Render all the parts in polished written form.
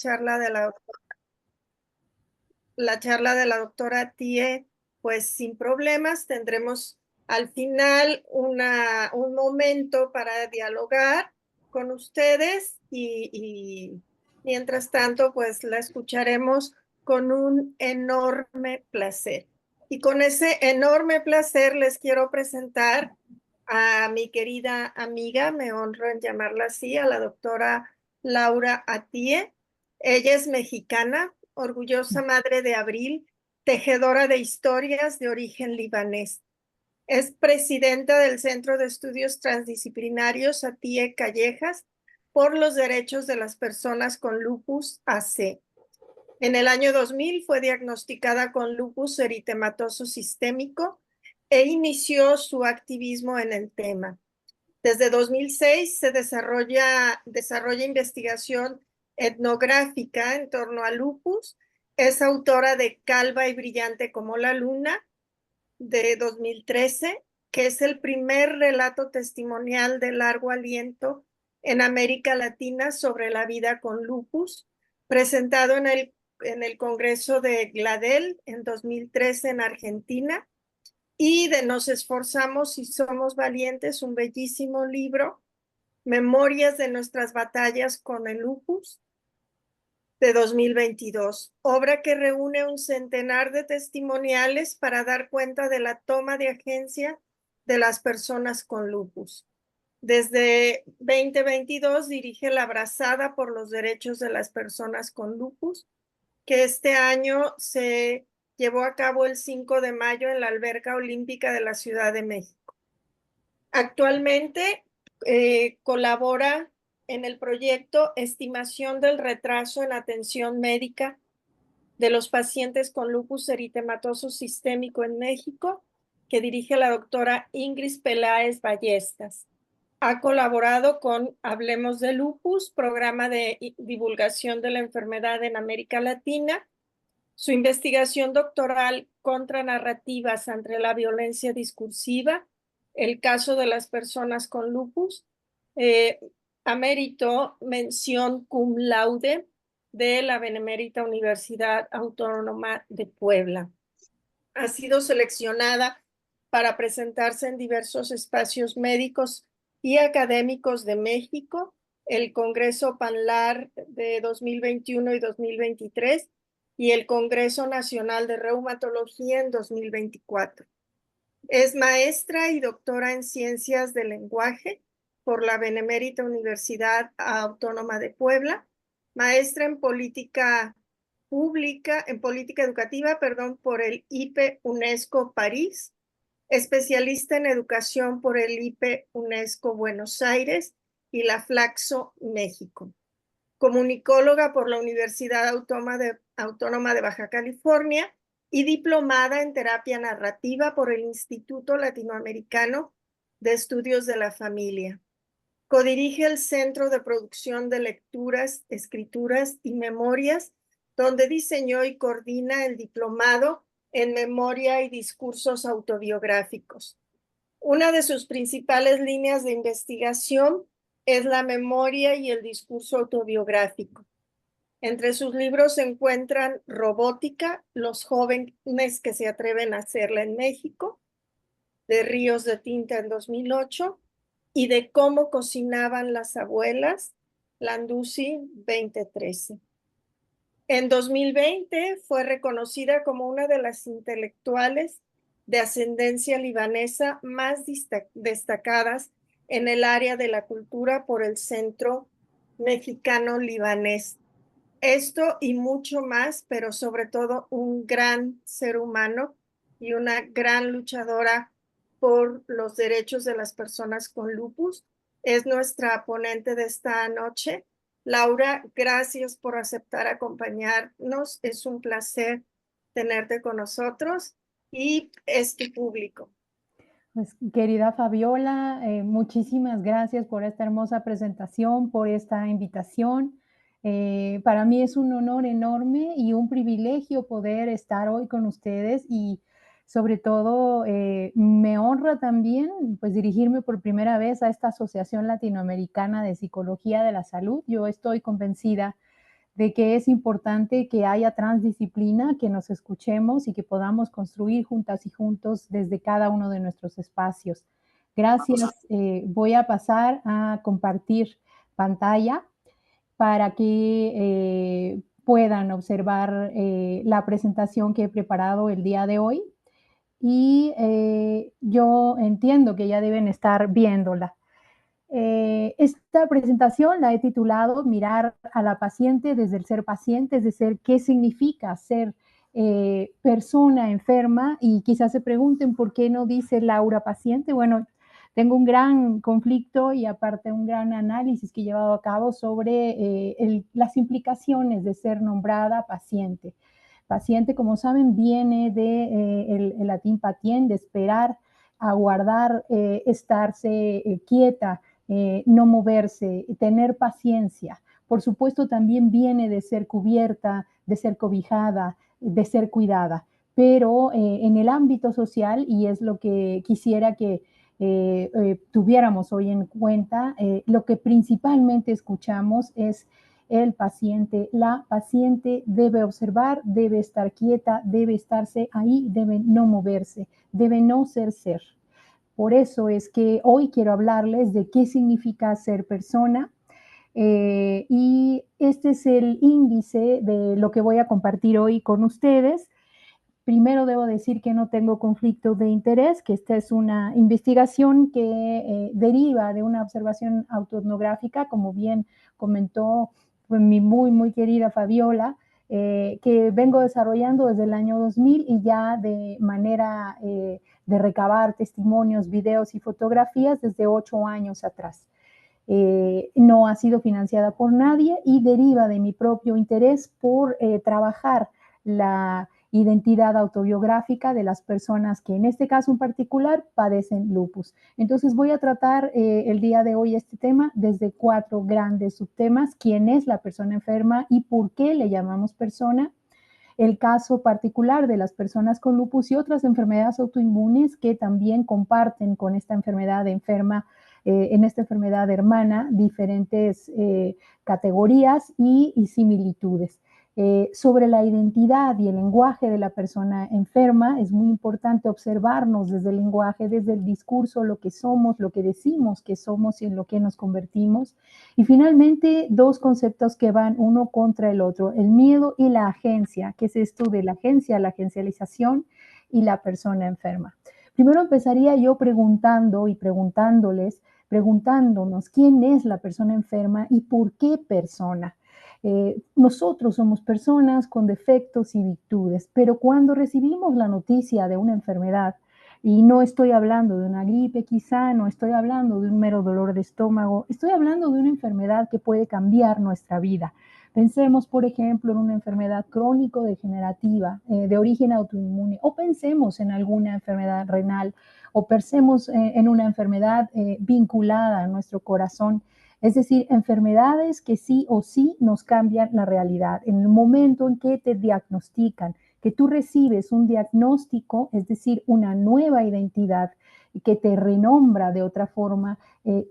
charla de la charla de la doctora Tie, pues sin problemas. Tendremos al final un momento para dialogar con ustedes y mientras tanto, pues la escucharemos con un enorme placer. Y con ese enorme placer les quiero presentar a mi querida amiga, me honro en llamarla así, a la doctora Laura Atie. Ella es mexicana, orgullosa madre de Abril, tejedora de historias de origen libanés. Es presidenta del Centro de Estudios Transdisciplinarios Atie Callejas por los derechos de las personas con lupus AC. En el año 2000 fue diagnosticada con lupus eritematoso sistémico e inició su activismo en el tema. Desde 2006 se desarrolla investigación etnográfica en torno a lupus. Es autora de Calva y brillante como la luna, de 2013, que es el primer relato testimonial de largo aliento en América Latina sobre la vida con lupus, presentado en el Congreso de Gladel en 2013 en Argentina, y de Nos esforzamos y somos valientes, un bellísimo libro, Memorias de nuestras batallas con el lupus, de 2022, obra que reúne un centenar de testimoniales para dar cuenta de la toma de agencia de las personas con lupus. Desde 2022 dirige la Brazada por los Derechos de las Personas con Lupus, que este año se llevó a cabo el 5 de mayo en la Alberca Olímpica de la Ciudad de México. Actualmente colabora en el proyecto Estimación del retraso en atención médica de los pacientes con lupus eritematoso sistémico en México, que dirige la doctora Ingrid Peláez Ballestas. Ha colaborado con Hablemos de Lupus, programa de divulgación de la enfermedad en América Latina. Su investigación doctoral contra narrativas ante la violencia discursiva, el caso de las personas con lupus, ameritó mención cum laude de la Benemérita Universidad Autónoma de Puebla. Ha sido seleccionada para presentarse en diversos espacios médicos y académicos de México, el Congreso PANLAR de 2021 y 2023 y el Congreso Nacional de Reumatología en 2024. Es maestra y doctora en Ciencias del Lenguaje por la Benemérita Universidad Autónoma de Puebla, maestra en política educativa, por el IPE UNESCO París, especialista en educación por el IPE UNESCO Buenos Aires y la Flaxo México, comunicóloga por la Universidad Autónoma de Baja California y diplomada en terapia narrativa por el Instituto Latinoamericano de Estudios de la Familia. Codirige el Centro de Producción de Lecturas, Escrituras y Memorias, donde diseñó y coordina el diplomado en Memoria y Discursos Autobiográficos. Una de sus principales líneas de investigación es la memoria y el discurso autobiográfico. Entre sus libros se encuentran Robótica, los jóvenes que se atreven a hacerla en México, de Ríos de Tinta en 2008, y de Cómo cocinaban las abuelas, Landuzzi 2013. En 2020 fue reconocida como una de las intelectuales de ascendencia libanesa más destacadas en el área de la cultura por el Centro Mexicano Libanés. Esto y mucho más, pero sobre todo un gran ser humano y una gran luchadora por los derechos de las personas con lupus. Es nuestra ponente de esta noche. Laura, gracias por aceptar acompañarnos. Es un placer tenerte con nosotros y es tu público. Pues, querida Fabiola, muchísimas gracias por esta hermosa presentación, por esta invitación. Para mí es un honor enorme y un privilegio poder estar hoy con ustedes y sobre todo me honra también pues dirigirme por primera vez a esta Asociación Latinoamericana de Psicología de la Salud. Yo estoy convencida de que es importante que haya transdisciplina, que nos escuchemos y que podamos construir juntas y juntos desde cada uno de nuestros espacios. Gracias. Voy a pasar a compartir pantalla para que puedan observar la presentación que he preparado el día de hoy y yo entiendo que ya deben estar viéndola. Esta presentación la he titulado Mirar a la paciente desde el ser paciente, es decir, qué significa ser persona enferma, y quizás se pregunten por qué no dice Laura paciente. Bueno, tengo un gran conflicto y aparte un gran análisis que he llevado a cabo sobre las implicaciones de ser nombrada paciente. Paciente, como saben, viene de el latín patien, de esperar, aguardar, estarse quieta, no moverse, tener paciencia. Por supuesto, también viene de ser cubierta, de ser cobijada, de ser cuidada, pero en el ámbito social, y es lo que quisiera que tuviéramos hoy en cuenta, lo que principalmente escuchamos es el paciente. La paciente debe observar, debe estar quieta, debe estarse ahí, debe no moverse, debe no ser. Por eso es que hoy quiero hablarles de qué significa ser persona, y este es el índice de lo que voy a compartir hoy con ustedes. Primero debo decir que no tengo conflicto de interés, que esta es una investigación que deriva de una observación autoetnográfica, como bien comentó mi muy querida Fabiola, que vengo desarrollando desde el año 2000 y ya de manera de recabar testimonios, videos y fotografías desde 8 años atrás. No ha sido financiada por nadie y deriva de mi propio interés por trabajar la identidad autobiográfica de las personas que en este caso en particular padecen lupus. Entonces voy a tratar el día de hoy este tema desde 4 grandes subtemas: quién es la persona enferma y por qué le llamamos persona, el caso particular de las personas con lupus y otras enfermedades autoinmunes que también comparten con esta enfermedad enferma, en esta enfermedad hermana, diferentes categorías y similitudes. Sobre la identidad y el lenguaje de la persona enferma, es muy importante observarnos desde el lenguaje, desde el discurso, lo que somos, lo que decimos que somos y en lo que nos convertimos. Y finalmente, 2 conceptos que van uno contra el otro: el miedo y la agencia. ¿Qué es esto de la agencia, la agencialización y la persona enferma? Primero empezaría yo preguntando y preguntándonos quién es la persona enferma y por qué persona. Nosotros somos personas con defectos y virtudes, pero cuando recibimos la noticia de una enfermedad, y no estoy hablando de una gripe quizá, no estoy hablando de un mero dolor de estómago, estoy hablando de una enfermedad que puede cambiar nuestra vida. Pensemos, por ejemplo, en una enfermedad crónico-degenerativa de origen autoinmune, o pensemos en alguna enfermedad renal, o pensemos en una enfermedad vinculada a nuestro corazón. Es decir, enfermedades que sí o sí nos cambian la realidad. En el momento en que te diagnostican, que tú recibes un diagnóstico, es decir, una nueva identidad que te renombra de otra forma,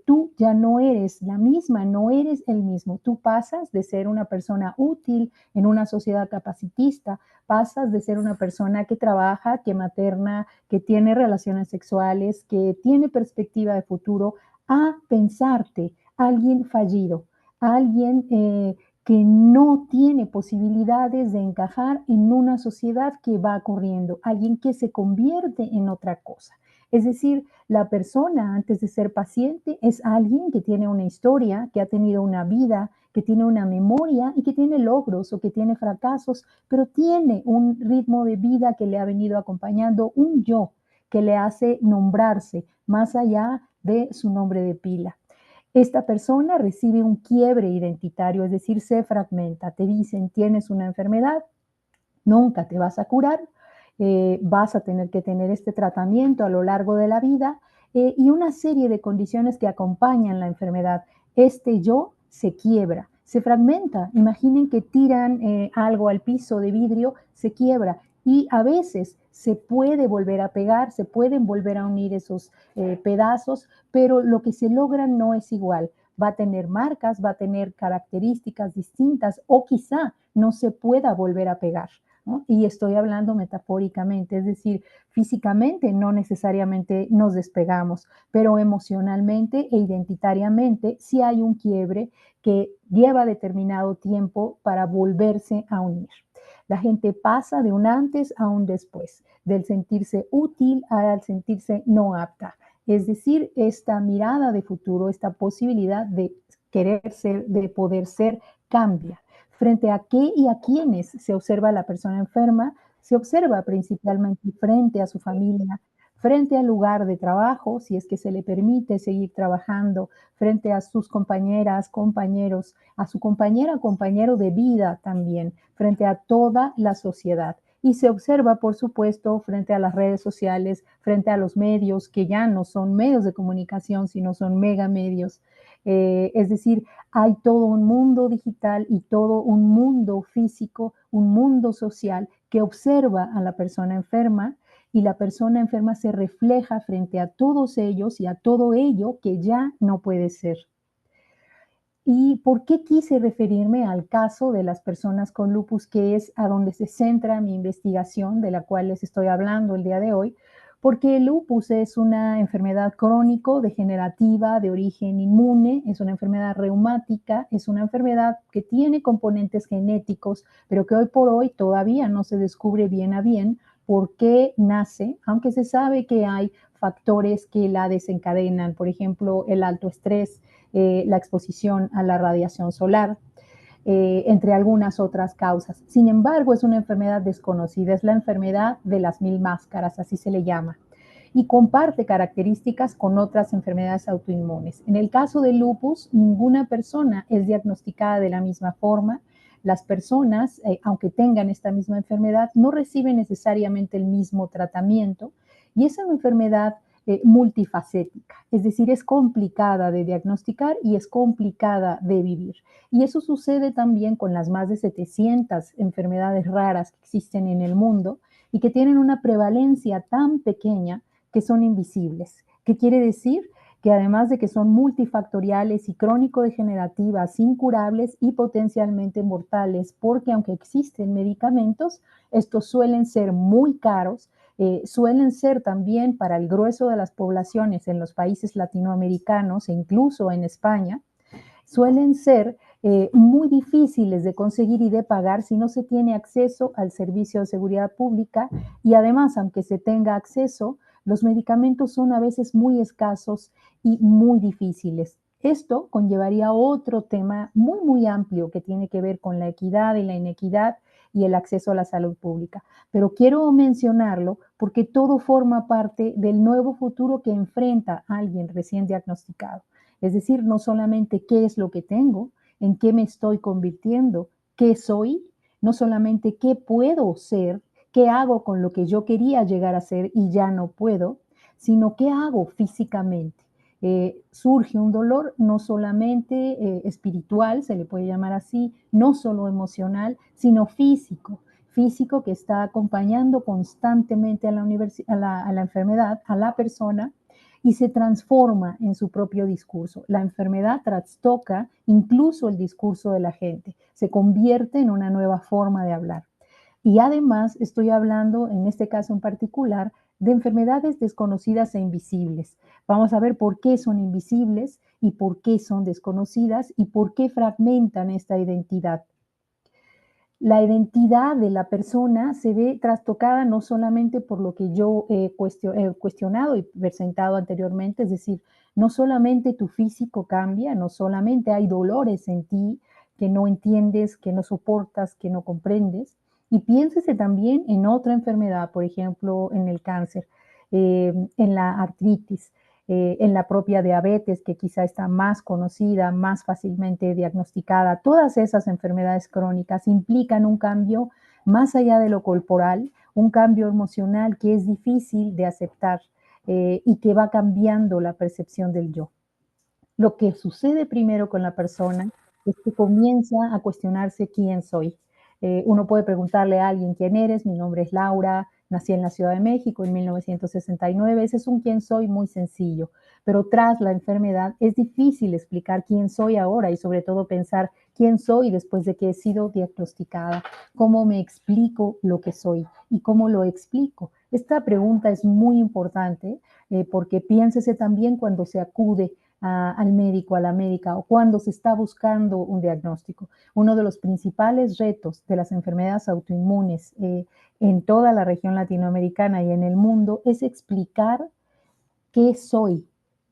tú ya no eres la misma, no eres el mismo. Tú pasas de ser una persona útil en una sociedad capacitista, pasas de ser una persona que trabaja, que materna, que tiene relaciones sexuales, que tiene perspectiva de futuro, a pensarte alguien fallido, alguien que no tiene posibilidades de encajar en una sociedad que va corriendo, alguien que se convierte en otra cosa. Es decir, la persona antes de ser paciente es alguien que tiene una historia, que ha tenido una vida, que tiene una memoria y que tiene logros o que tiene fracasos, pero tiene un ritmo de vida que le ha venido acompañando, un yo que le hace nombrarse más allá de su nombre de pila. Esta persona recibe un quiebre identitario, es decir, se fragmenta. Te dicen, tienes una enfermedad, nunca te vas a curar, vas a tener que tener este tratamiento a lo largo de la vida y una serie de condiciones que acompañan la enfermedad. Este yo se quiebra, se fragmenta. Imaginen que tiran algo al piso de vidrio, se quiebra y a veces se puede volver a pegar, se pueden volver a unir esos pedazos, pero lo que se logra no es igual. va a tener marcas, va a tener características distintas o quizá no se pueda volver a pegar, ¿no? Y estoy hablando metafóricamente, es decir, físicamente no necesariamente nos despegamos, pero emocionalmente e identitariamente sí hay un quiebre que lleva determinado tiempo para volverse a unir. La gente pasa de un antes a un después, del sentirse útil al sentirse no apta. Es decir, esta mirada de futuro, esta posibilidad de querer ser, de poder ser, cambia. Frente a qué y a quiénes se observa la persona enferma, se observa principalmente frente a su familia, frente al lugar de trabajo, si es que se le permite seguir trabajando, frente a sus compañeras, compañeros, a su compañera, compañero de vida también, frente a toda la sociedad. Y se observa, por supuesto, frente a las redes sociales, frente a los medios, que ya no son medios de comunicación, sino son megamedios. Es decir, hay todo un mundo digital y todo un mundo físico, un mundo social que observa a la persona enferma y la persona enferma se refleja frente a todos ellos y a todo ello que ya no puede ser. ¿Y por qué quise referirme al caso de las personas con lupus, que es a donde se centra mi investigación, de la cual les estoy hablando el día de hoy? Porque el lupus es una enfermedad crónico-degenerativa de origen inmune, es una enfermedad reumática, es una enfermedad que tiene componentes genéticos, pero que hoy por hoy todavía no se descubre bien a bien por qué nace, aunque se sabe que hay factores que la desencadenan, por ejemplo, el alto estrés, la exposición a la radiación solar, entre algunas otras causas. Sin embargo, es una enfermedad desconocida, es la enfermedad de las mil máscaras, así se le llama, y comparte características con otras enfermedades autoinmunes. En el caso del lupus, ninguna persona es diagnosticada de la misma forma. Las personas, aunque tengan esta misma enfermedad, no reciben necesariamente el mismo tratamiento y es una enfermedad multifacética, es decir, es complicada de diagnosticar y es complicada de vivir. Y eso sucede también con las más de 700 enfermedades raras que existen en el mundo y que tienen una prevalencia tan pequeña que son invisibles. ¿Qué quiere decir? Que además de que son multifactoriales y crónico-degenerativas, incurables y potencialmente mortales, porque aunque existen medicamentos, estos suelen ser muy caros, suelen ser también para el grueso de las poblaciones en los países latinoamericanos e incluso en España, suelen ser muy difíciles de conseguir y de pagar si no se tiene acceso al servicio de seguridad pública y además, aunque se tenga acceso, los medicamentos son a veces muy escasos y muy difíciles. Esto conllevaría otro tema muy, muy amplio que tiene que ver con la equidad y la inequidad y el acceso a la salud pública. Pero quiero mencionarlo porque todo forma parte del nuevo futuro que enfrenta a alguien recién diagnosticado. Es decir, no solamente qué es lo que tengo, en qué me estoy convirtiendo, qué soy, no solamente qué puedo ser, qué hago con lo que yo quería llegar a ser y ya no puedo, sino qué hago físicamente. Surge un dolor no solamente espiritual, se le puede llamar así, no solo emocional, sino físico, físico que está acompañando constantemente a la enfermedad, a la persona, y se transforma en su propio discurso. La enfermedad trastoca incluso el discurso de la gente, se convierte en una nueva forma de hablar. Y además estoy hablando, en este caso en particular, de enfermedades desconocidas e invisibles. Vamos a ver por qué son invisibles y por qué son desconocidas y por qué fragmentan esta identidad. La identidad de la persona se ve trastocada no solamente por lo que yo he cuestionado y presentado anteriormente, es decir, no solamente tu físico cambia, no solamente hay dolores en ti que no entiendes, que no soportas, que no comprendes, y piénsese también en otra enfermedad, por ejemplo, en el cáncer, en la artritis, en la propia diabetes, que quizá está más conocida, más fácilmente diagnosticada. Todas esas enfermedades crónicas implican un cambio más allá de lo corporal, un cambio emocional que es difícil de aceptar y que va cambiando la percepción del yo. Lo que sucede primero con la persona es que comienza a cuestionarse quién soy. Uno puede preguntarle a alguien quién eres, mi nombre es Laura, nací en la Ciudad de México en 1969, ese es un quién soy muy sencillo. pero tras la enfermedad es difícil explicar quién soy ahora y sobre todo pensar quién soy después de que he sido diagnosticada, cómo me explico lo que soy y cómo lo explico. Esta pregunta es muy importante porque piénsese también cuando se acude al médico, a la médica o cuando se está buscando un diagnóstico. Uno de los principales retos de las enfermedades autoinmunes en toda la región latinoamericana y en el mundo es explicar qué soy,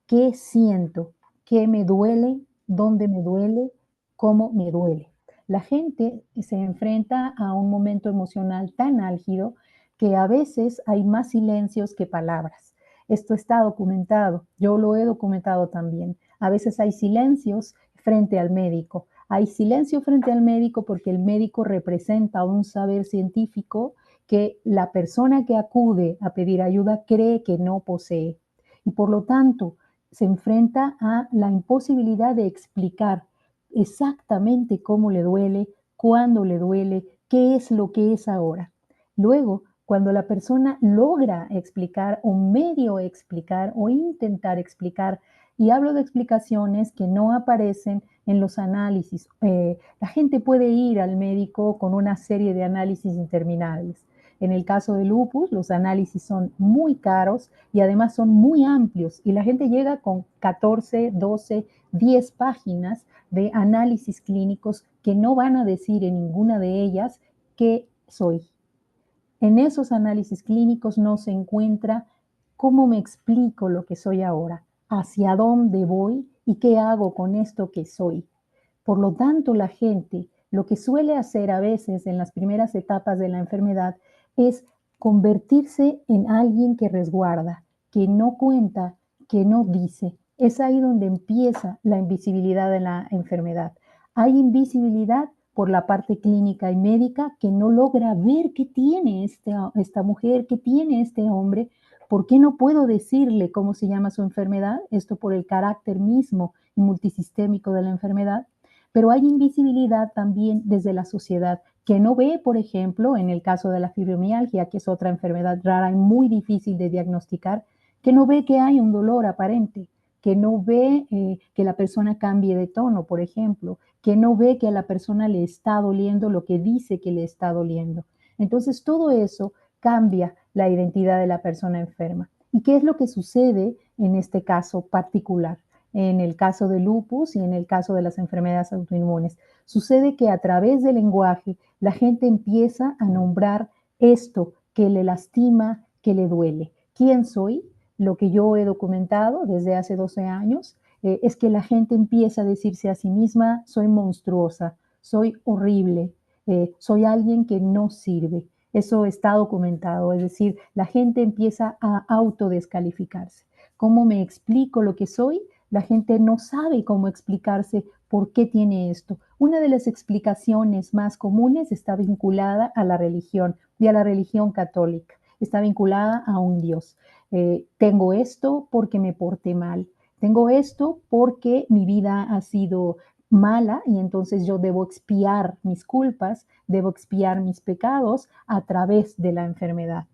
qué siento, qué me duele, dónde me duele, cómo me duele. La gente se enfrenta a un momento emocional tan álgido que a veces hay más silencios que palabras. Esto está documentado, yo lo he documentado también. A veces hay silencios frente al médico. Hay silencio frente al médico porque el médico representa un saber científico que la persona que acude a pedir ayuda cree que no posee y por lo tanto se enfrenta a la imposibilidad de explicar exactamente cómo le duele, cuándo le duele, qué es lo que es ahora. Luego, cuando la persona logra explicar o medio explicar o intentar explicar, y hablo de explicaciones que no aparecen en los análisis, la gente puede ir al médico con una serie de análisis interminables. En el caso de lupus, los análisis son muy caros y además son muy amplios y la gente llega con 14, 12, 10 páginas de análisis clínicos que no van a decir en ninguna de ellas qué soy. En esos análisis clínicos no se encuentra cómo me explico lo que soy ahora, hacia dónde voy y qué hago con esto que soy. Por lo tanto, la gente lo que suele hacer a veces en las primeras etapas de la enfermedad es convertirse en alguien que resguarda, que no cuenta, que no dice. Es ahí donde empieza la invisibilidad de la enfermedad. Hay invisibilidad por la parte clínica y médica que no logra ver qué tiene esta mujer, qué tiene este hombre. ¿Por qué no puedo decirle cómo se llama su enfermedad? Esto por el carácter mismo y multisistémico de la enfermedad. Pero hay invisibilidad también desde la sociedad, que no ve, por ejemplo, en el caso de la fibromialgia, que es otra enfermedad rara y muy difícil de diagnosticar, que no ve que hay un dolor aparente, que no ve que la persona cambie de tono, por ejemplo, que no ve que a la persona le está doliendo lo que dice que le está doliendo. Entonces, todo eso cambia la identidad de la persona enferma. ¿Y qué es lo que sucede en este caso particular? En el caso de lupus y en el caso de las enfermedades autoinmunes. Sucede que a través del lenguaje la gente empieza a nombrar esto que le lastima, que le duele. ¿Quién soy? Lo que yo he documentado desde hace 12 años es que la gente empieza a decirse a sí misma, soy monstruosa, soy horrible, soy alguien que no sirve. Eso está documentado, es decir, la gente empieza a autodescalificarse. ¿Cómo me explico lo que soy? La gente no sabe cómo explicarse por qué tiene esto. Una de las explicaciones más comunes está vinculada a la religión y a la religión católica. Está vinculada a un Dios. Tengo esto porque me porté mal. Tengo esto porque mi vida ha sido mala y entonces yo debo expiar mis culpas, debo expiar mis pecados a través de la enfermedad.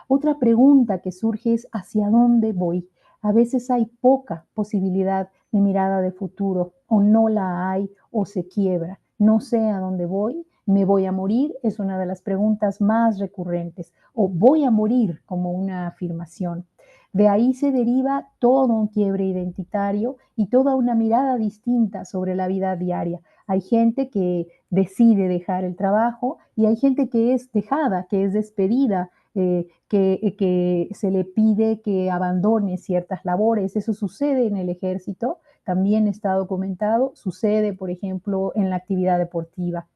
Otra pregunta que surge es ¿hacia dónde voy? A veces hay poca posibilidad de mirada de futuro o no la hay o se quiebra. No sé a dónde voy, me voy a morir, es una de las preguntas más recurrentes o voy a morir como una afirmación. De ahí se deriva todo un quiebre identitario y toda una mirada distinta sobre la vida diaria. Hay gente que decide dejar el trabajo y hay gente que es dejada, que es despedida, que se le pide que abandone ciertas labores. Eso sucede en el ejército, también está documentado, sucede, por ejemplo, en la actividad deportiva.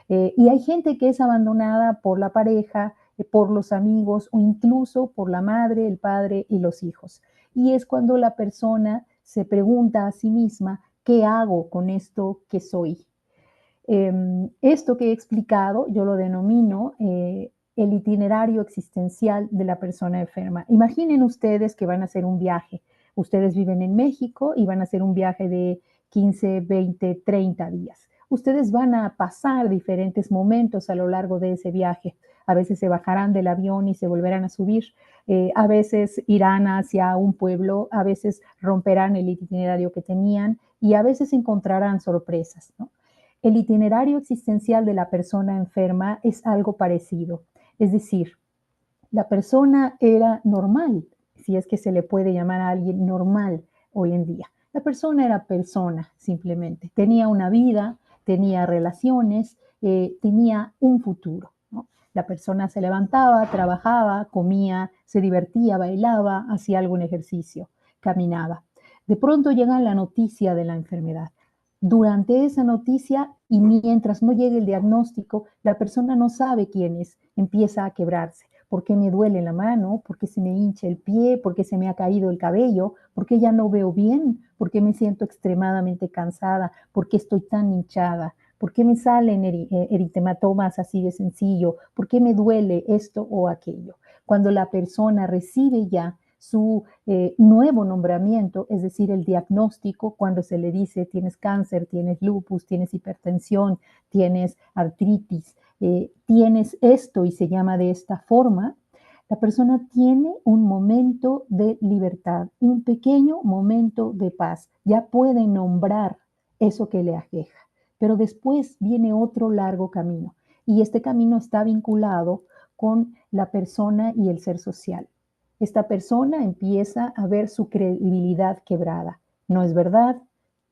Y hay gente que es abandonada por la pareja, por los amigos o incluso por la madre, el padre y los hijos. Y es cuando la persona se pregunta a sí misma, ¿qué hago con esto que soy? Esto que he explicado yo lo denomino el itinerario existencial de la persona enferma. Imaginen ustedes que van a hacer un viaje. Ustedes viven en México y van a hacer un viaje de 15, 20, 30 días. ustedes van a pasar diferentes momentos a lo largo de ese viaje. A veces se bajarán del avión y se volverán a subir. A veces irán hacia un pueblo, a veces romperán el itinerario que tenían y a veces encontrarán sorpresas, ¿no? El itinerario existencial de la persona enferma es algo parecido. Es decir, la persona era normal, si es que se le puede llamar a alguien normal hoy en día. La persona era persona, simplemente. Tenía una vida, tenía relaciones, tenía un futuro, ¿no? La persona se levantaba, trabajaba, comía, se divertía, bailaba, hacía algún ejercicio, caminaba. De pronto llega la noticia de la enfermedad. Durante esa noticia y mientras no llegue el diagnóstico, la persona no sabe quién es, empieza a quebrarse. ¿Por qué me duele la mano? ¿Por qué se me hincha el pie? ¿Por qué se me ha caído el cabello? ¿Por qué ya no veo bien? ¿Por qué me siento extremadamente cansada? ¿Por qué estoy tan hinchada? ¿Por qué me salen eritematomas así de sencillo? ¿Por qué me duele esto o aquello? Cuando la persona recibe ya su nuevo nombramiento, es decir, el diagnóstico, cuando se le dice tienes cáncer, tienes lupus, tienes hipertensión, tienes artritis, tienes esto y se llama de esta forma, la persona tiene un momento de libertad, un pequeño momento de paz. Ya puede nombrar eso que le aqueja, pero después viene otro largo camino y este camino está vinculado con la persona y el ser social. Esta persona empieza a ver su credibilidad quebrada. No es verdad,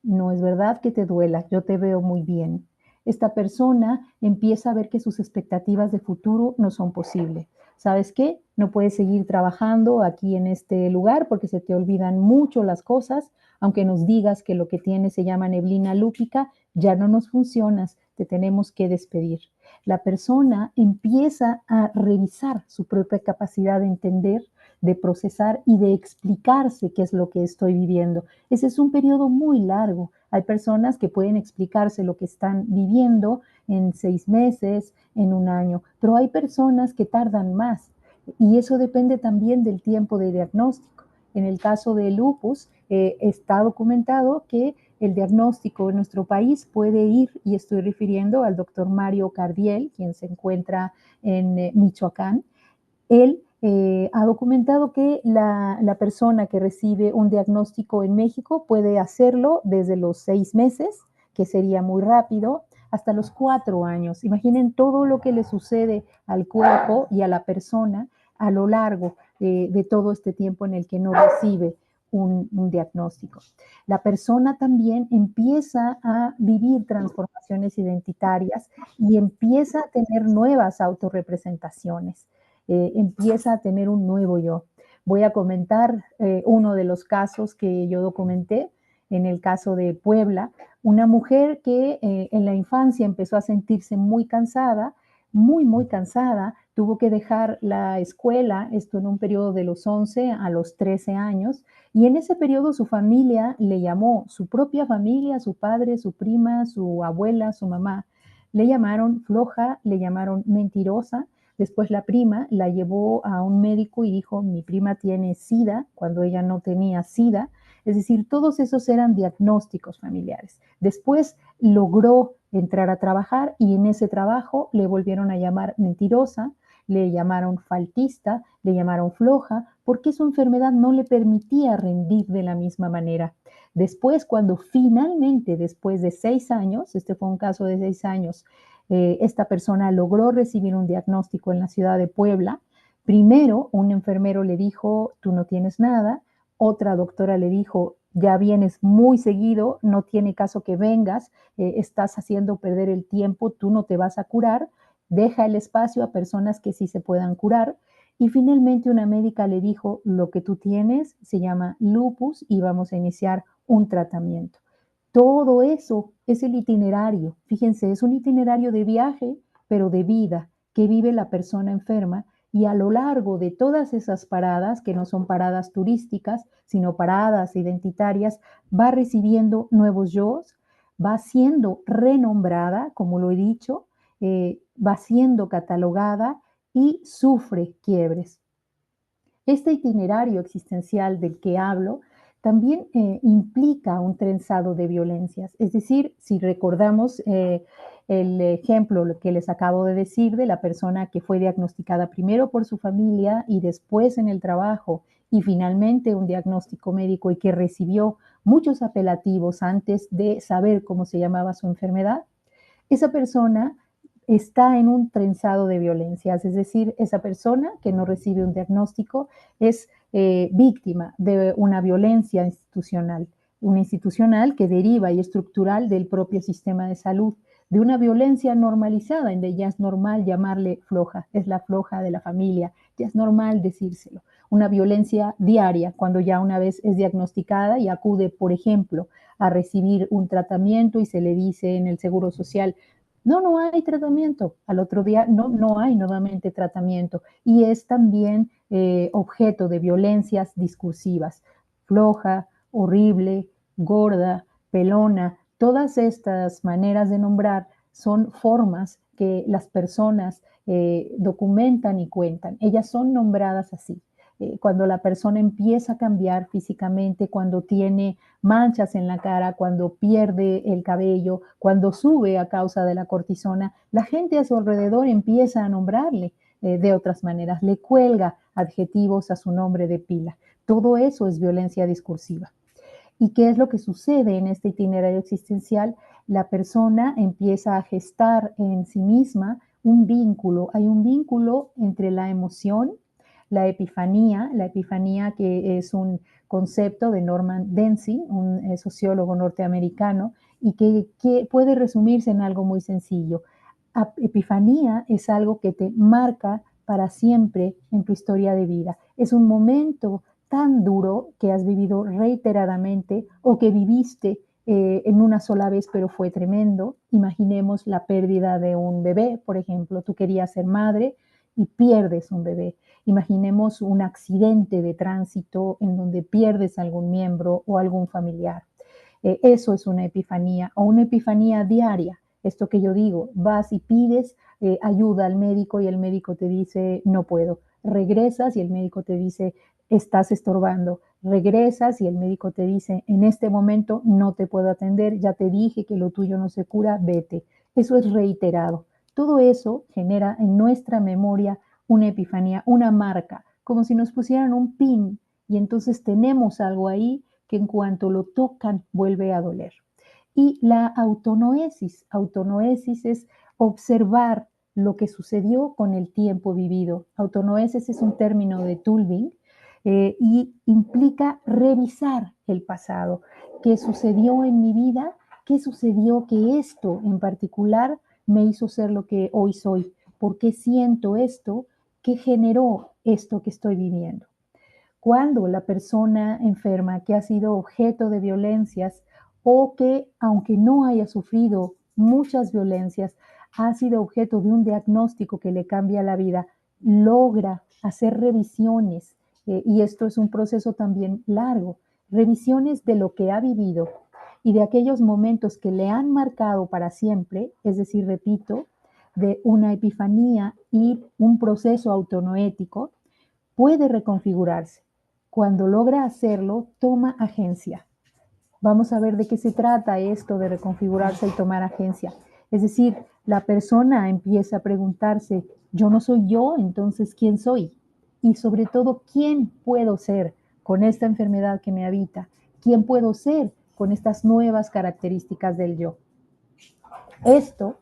no es verdad que te duela, yo te veo muy bien. Esta persona empieza a ver que sus expectativas de futuro no son posibles. ¿Sabes qué? No puedes seguir trabajando aquí en este lugar porque se te olvidan mucho las cosas, aunque nos digas que lo que tienes se llama neblina lúpica, ya no nos funcionas, te tenemos que despedir. La persona empieza a revisar su propia capacidad de entender, de procesar y de explicarse qué es lo que estoy viviendo. Ese es un periodo muy largo. Hay personas que pueden explicarse lo que están viviendo en 6 meses, en un año, pero hay personas que tardan más y eso depende también del tiempo de diagnóstico. En el caso de lupus, está documentado que el diagnóstico en nuestro país puede ir, y estoy refiriendo al doctor Mario Cardiel, quien se encuentra en Michoacán. Él ha documentado que la persona que recibe un diagnóstico en México puede hacerlo desde los 6 meses, que sería muy rápido, hasta los 4 años. Imaginen todo lo que le sucede al cuerpo y a la persona a lo largo de todo este tiempo en el que no recibe un diagnóstico. La persona también empieza a vivir transformaciones identitarias y empieza a tener nuevas autorrepresentaciones, empieza a tener un nuevo yo. Voy a comentar uno de los casos que yo documenté. En el caso de Puebla, una mujer que en la infancia empezó a sentirse muy cansada, muy cansada, tuvo que dejar la escuela, esto en un periodo de los 11 a los 13 años, y en ese periodo su familia le llamó, su propia familia, su padre, su prima, su abuela, su mamá, le llamaron floja, le llamaron mentirosa. Después la prima la llevó a un médico y dijo, mi prima tiene SIDA, cuando ella no tenía SIDA. Es decir, todos esos eran diagnósticos familiares. Después logró entrar a trabajar y en ese trabajo le volvieron a llamar mentirosa, le llamaron faltista, le llamaron floja, porque su enfermedad no le permitía rendir de la misma manera. Después, cuando finalmente, después de 6 años, este fue un caso de 6 años, esta persona logró recibir un diagnóstico en la ciudad de Puebla. Primero, un enfermero le dijo, tú no tienes nada. Otra doctora le dijo, ya vienes muy seguido, no tiene caso que vengas, estás haciendo perder el tiempo, tú no te vas a curar, deja el espacio a personas que sí se puedan curar. Y finalmente una médica le dijo, lo que tú tienes se llama lupus y vamos a iniciar un tratamiento. Todo eso es el itinerario. Fíjense, es un itinerario de viaje, pero de vida que vive la persona enferma y a lo largo de todas esas paradas, que no son paradas turísticas, sino paradas identitarias, va recibiendo nuevos yo, va siendo renombrada, como lo he dicho, va siendo catalogada y sufre quiebres. Este itinerario existencial del que hablo también implica un trenzado de violencias. Es decir, si recordamos el ejemplo que les acabo de decir de la persona que fue diagnosticada primero por su familia y después en el trabajo y finalmente un diagnóstico médico y que recibió muchos apelativos antes de saber cómo se llamaba su enfermedad, esa persona está en un trenzado de violencias, es decir, esa persona que no recibe un diagnóstico es víctima de una institucional que deriva y estructural del propio sistema de salud, de una violencia normalizada, en donde ya es normal llamarle floja, es la floja de la familia, ya es normal decírselo. Una violencia diaria, cuando ya una vez es diagnosticada y acude, por ejemplo, a recibir un tratamiento y se le dice en el Seguro Social, no, no hay tratamiento. Al otro día, no, no hay nuevamente tratamiento. Y es también objeto de violencias discursivas. Floja, horrible, gorda, pelona. Todas estas maneras de nombrar son formas que las personas documentan y cuentan. Ellas son nombradas así. Cuando la persona empieza a cambiar físicamente, cuando tiene manchas en la cara, cuando pierde el cabello, cuando sube a causa de la cortisona, la gente a su alrededor empieza a nombrarle de otras maneras, le cuelga adjetivos a su nombre de pila. Todo eso es violencia discursiva. ¿Y qué es lo que sucede en este itinerario existencial? La persona empieza a gestar en sí misma un vínculo. Hay un vínculo entre la emoción, la epifanía que es un concepto de Norman Densey, un sociólogo norteamericano, y que puede resumirse en algo muy sencillo. Epifanía es algo que te marca para siempre en tu historia de vida. Es un momento tan duro que has vivido reiteradamente o que viviste en una sola vez, pero fue tremendo. Imaginemos la pérdida de un bebé, por ejemplo. Tú querías ser madre y pierdes un bebé. Imaginemos un accidente de tránsito en donde pierdes algún miembro o algún familiar. Eso es una epifanía o una epifanía diaria. Esto que yo digo, vas y pides ayuda al médico y el médico te dice, no puedo. Regresas y el médico te dice, estás estorbando. Regresas y el médico te dice, en este momento no te puedo atender, ya te dije que lo tuyo no se cura, vete. Eso es reiterado. Todo eso genera en nuestra memoria una epifanía, una marca, como si nos pusieran un pin y entonces tenemos algo ahí que en cuanto lo tocan vuelve a doler. Y la autonoesis es observar lo que sucedió con el tiempo vivido. Autonoesis es un término de Tulving y implica revisar el pasado. ¿Qué sucedió en mi vida? ¿Qué sucedió que esto en particular me hizo ser lo que hoy soy? ¿Por qué siento esto? ¿Qué generó esto que estoy viviendo? Cuando la persona enferma que ha sido objeto de violencias o que, aunque no haya sufrido muchas violencias, ha sido objeto de un diagnóstico que le cambia la vida, logra hacer revisiones, y esto es un proceso también largo, revisiones de lo que ha vivido y de aquellos momentos que le han marcado para siempre, es decir, repito, de una epifanía y un proceso autonoético, puede reconfigurarse. Cuando logra hacerlo, toma agencia. Vamos a ver de qué se trata esto de reconfigurarse y tomar agencia. Es decir, la persona empieza a preguntarse, yo no soy yo, entonces, ¿quién soy? Y sobre todo, ¿quién puedo ser con esta enfermedad que me habita? ¿Quién puedo ser con estas nuevas características del yo? Esto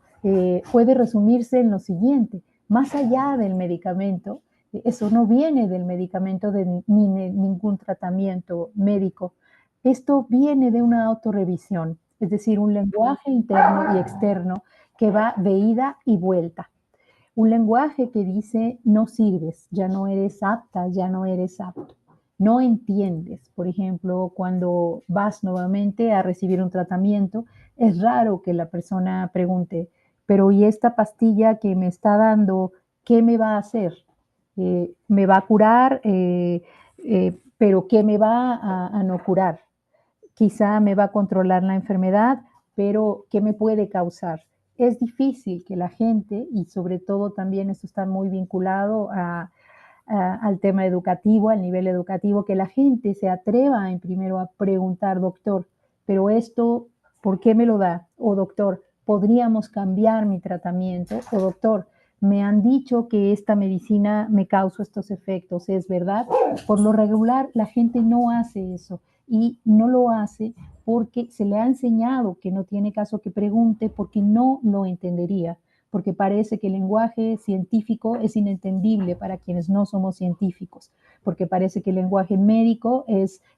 puede resumirse en lo siguiente, más allá del medicamento, eso no viene del medicamento ni de ningún tratamiento médico, esto viene de una autorrevisión, es decir, un lenguaje interno y externo que va de ida y vuelta. Un lenguaje que dice, no sirves, ya no eres apta, ya no eres apto. No entiendes, por ejemplo, cuando vas nuevamente a recibir un tratamiento, es raro que la persona pregunte, pero ¿y esta pastilla que me está dando, qué me va a hacer? ¿Me va a curar? Pero ¿qué me va a no curar? Quizá me va a controlar la enfermedad, pero ¿qué me puede causar? Es difícil que la gente, y sobre todo también esto está muy vinculado al tema educativo, al nivel educativo, que la gente se atreva primero a preguntar, doctor, pero esto, ¿por qué me lo da? O doctor, ¿podríamos cambiar mi tratamiento? O doctor, me han dicho que esta medicina me causa estos efectos, ¿es verdad? Por lo regular, la gente no hace eso y no lo hace porque se le ha enseñado que no tiene caso que pregunte porque no lo entendería, porque parece que el lenguaje científico es inentendible para quienes no somos científicos, porque parece que el lenguaje médico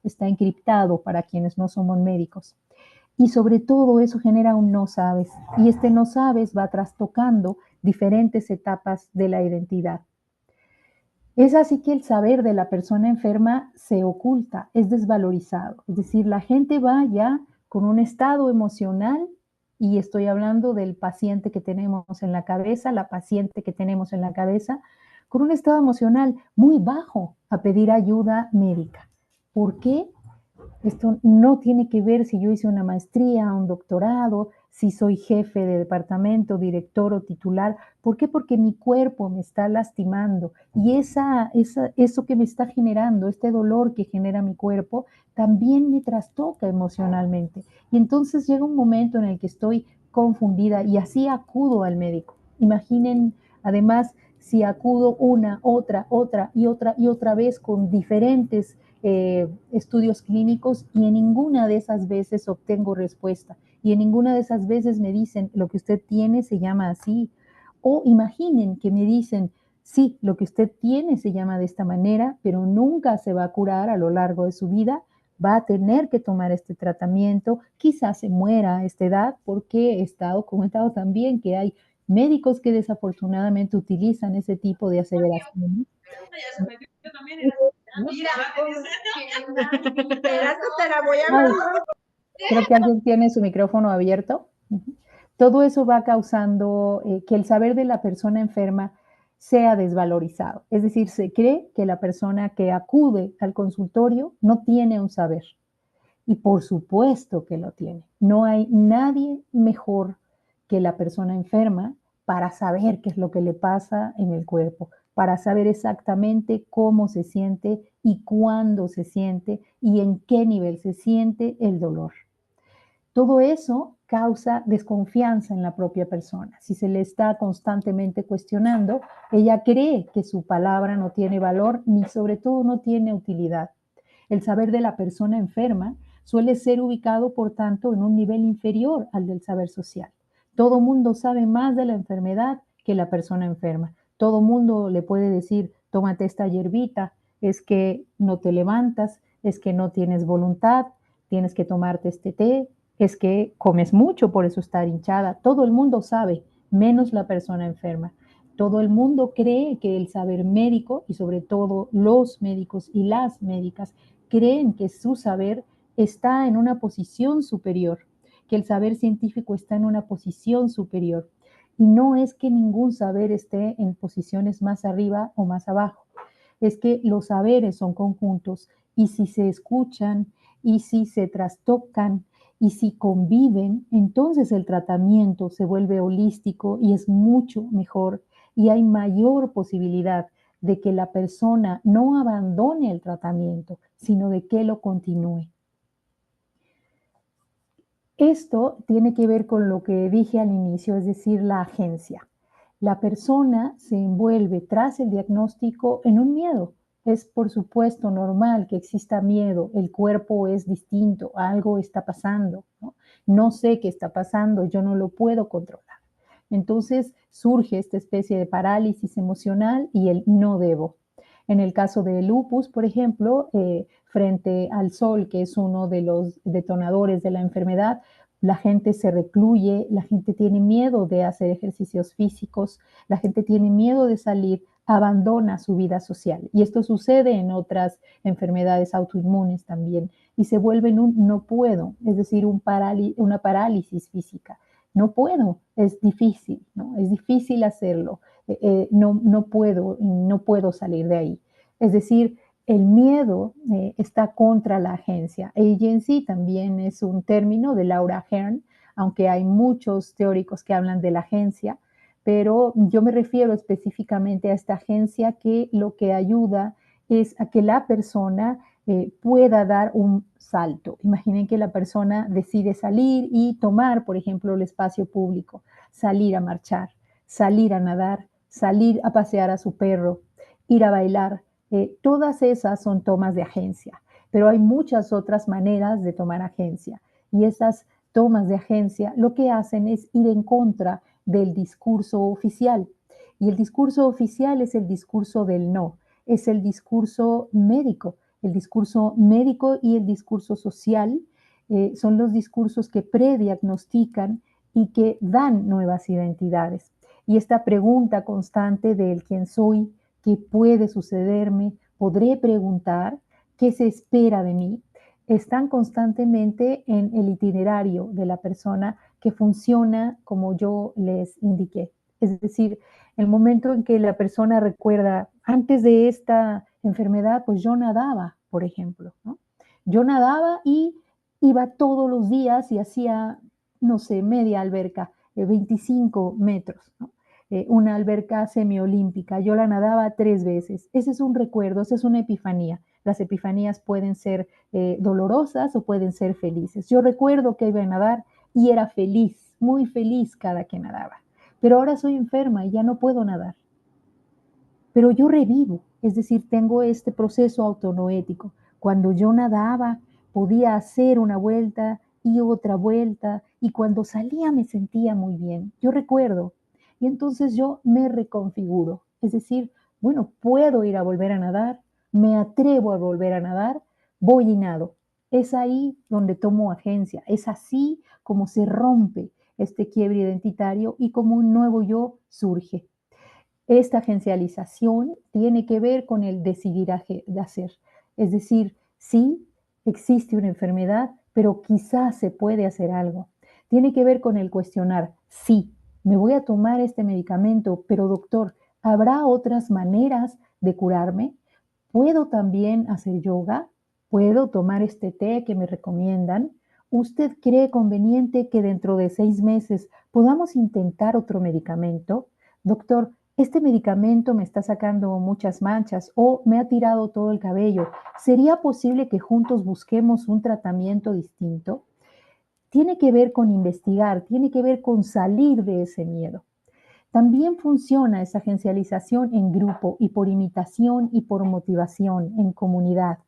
está encriptado para quienes no somos médicos. Y sobre todo eso genera un no sabes, y este no sabes va trastocando diferentes etapas de la identidad. Es así que el saber de la persona enferma se oculta, es desvalorizado. Es decir, la gente va ya con un estado emocional, y estoy hablando del paciente que tenemos en la cabeza, la paciente que tenemos en la cabeza, con un estado emocional muy bajo a pedir ayuda médica. ¿Por qué? Esto no tiene que ver si yo hice una maestría, un doctorado, si soy jefe de departamento, director o titular. ¿Por qué? Porque mi cuerpo me está lastimando y eso que me está generando, este dolor que genera mi cuerpo, también me trastoca emocionalmente. Y entonces llega un momento en el que estoy confundida y así acudo al médico. Imaginen, además, si acudo una, otra vez con diferentes estudios clínicos y en ninguna de esas veces obtengo respuesta y en ninguna de esas veces me dicen lo que usted tiene se llama así. O imaginen que me dicen, sí, lo que usted tiene se llama de esta manera, pero nunca se va a curar a lo largo de su vida, va a tener que tomar este tratamiento, quizás se muera a esta edad, porque he estado comentado también que hay médicos que desafortunadamente utilizan ese tipo de aseveraciones. Mira, espérate, te la voy a Ay, mandar. creo que alguien tiene su micrófono abierto. Ujú. Todo eso va causando que el saber de la persona enferma sea desvalorizado. Es decir, se cree que la persona que acude al consultorio no tiene un saber. Y por supuesto que lo tiene. No hay nadie mejor que la persona enferma para saber qué es lo que le pasa en el cuerpo, para saber exactamente cómo se siente y cuándo se siente y en qué nivel se siente el dolor. Todo eso causa desconfianza en la propia persona. Si se le está constantemente cuestionando, ella cree que su palabra no tiene valor ni sobre todo no tiene utilidad. El saber de la persona enferma suele ser ubicado, por tanto, en un nivel inferior al del saber social. Todo mundo sabe más de la enfermedad que la persona enferma. Todo mundo le puede decir, tómate esta hierbita, es que no te levantas, es que no tienes voluntad, tienes que tomarte este té, es que comes mucho, por eso estar hinchada. Todo el mundo sabe, menos la persona enferma. Todo el mundo cree que el saber médico, y sobre todo los médicos y las médicas, creen que su saber está en una posición superior, que el saber científico está en una posición superior. Y no es que ningún saber esté en posiciones más arriba o más abajo, es que los saberes son conjuntos y si se escuchan y si se trastocan y si conviven, entonces el tratamiento se vuelve holístico y es mucho mejor y hay mayor posibilidad de que la persona no abandone el tratamiento, sino de que lo continúe. Esto tiene que ver con lo que dije al inicio, es decir, la agencia. La persona se envuelve tras el diagnóstico en un miedo. Es por supuesto normal que exista miedo, el cuerpo es distinto, algo está pasando, ¿no? No sé qué está pasando, yo no lo puedo controlar. Entonces surge esta especie de parálisis emocional y el no debo. En el caso de lupus, por ejemplo, frente al sol, que es uno de los detonadores de la enfermedad, la gente se recluye, la gente tiene miedo de hacer ejercicios físicos, la gente tiene miedo de salir, abandona su vida social. Y esto sucede en otras enfermedades autoinmunes también. Y se vuelven un no puedo, es decir, una parálisis física. No puedo, es difícil, ¿no? Es difícil hacerlo. No puedo salir de ahí. Es decir, el miedo está contra la agencia. Agency también es un término de Laura Hearn, aunque hay muchos teóricos que hablan de la agencia, pero yo me refiero específicamente a esta agencia que lo que ayuda es a que la persona pueda dar un salto. Imaginen que la persona decide salir y tomar, por ejemplo, el espacio público, salir a marchar, salir a nadar, salir a pasear a su perro, ir a bailar. Todas esas son tomas de agencia, pero hay muchas otras maneras de tomar agencia y esas tomas de agencia lo que hacen es ir en contra del discurso oficial. Y el discurso oficial es el discurso del no, es el discurso médico. El discurso médico y el discurso social son los discursos que prediagnostican y que dan nuevas identidades. Y esta pregunta constante del quién soy, qué puede sucederme, podré preguntar, qué se espera de mí, están constantemente en el itinerario de la persona que funciona como yo les indiqué. Es decir, el momento en que la persona recuerda, antes de esta enfermedad, pues yo nadaba, por ejemplo, ¿no? Yo nadaba y iba todos los días y hacía, no sé, media alberca, 25 metros, ¿no? Una alberca semiolímpica. Yo la nadaba 3 veces. Ese es un recuerdo, esa es una epifanía. Las epifanías pueden ser dolorosas o pueden ser felices. Yo recuerdo que iba a nadar y era feliz, muy feliz cada que nadaba. Pero ahora soy enferma y ya no puedo nadar. Pero yo revivo, es decir, tengo este proceso autonoético. Cuando yo nadaba, podía hacer una vuelta y otra vuelta, y cuando salía me sentía muy bien. Yo recuerdo, y entonces yo me reconfiguro, es decir, bueno, puedo ir a volver a nadar, me atrevo a volver a nadar, voy y nado. Es ahí donde tomo agencia, es así como se rompe este quiebre identitario y como un nuevo yo surge. Esta agencialización tiene que ver con el decidir de hacer. Es decir, sí, existe una enfermedad, pero quizás se puede hacer algo. Tiene que ver con el cuestionar, sí, me voy a tomar este medicamento, pero doctor, ¿habrá otras maneras de curarme? ¿Puedo también hacer yoga? ¿Puedo tomar este té que me recomiendan? ¿Usted cree conveniente que dentro de 6 meses podamos intentar otro medicamento? Doctor, este medicamento me está sacando muchas manchas o me ha tirado todo el cabello. ¿Sería posible que juntos busquemos un tratamiento distinto? Tiene que ver con investigar, tiene que ver con salir de ese miedo. También funciona esa agencialización en grupo y por imitación y por motivación en comunidad.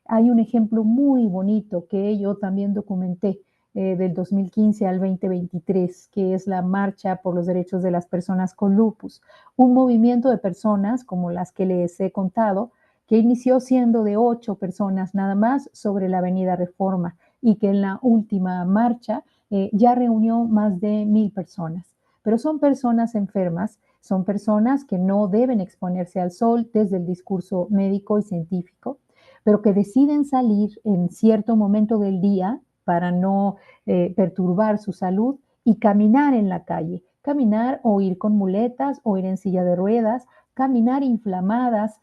Hay un ejemplo muy bonito que yo también documenté del 2015 al 2023, que es la Marcha por los Derechos de las Personas con Lupus, un movimiento de personas como las que les he contado, que inició siendo de 8 personas nada más sobre la Avenida Reforma y que en la última marcha ya reunió más de 1,000 personas. Pero son personas enfermas, son personas que no deben exponerse al sol desde el discurso médico y científico, pero que deciden salir en cierto momento del día para no perturbar su salud y caminar en la calle, caminar o ir con muletas o ir en silla de ruedas, caminar inflamadas,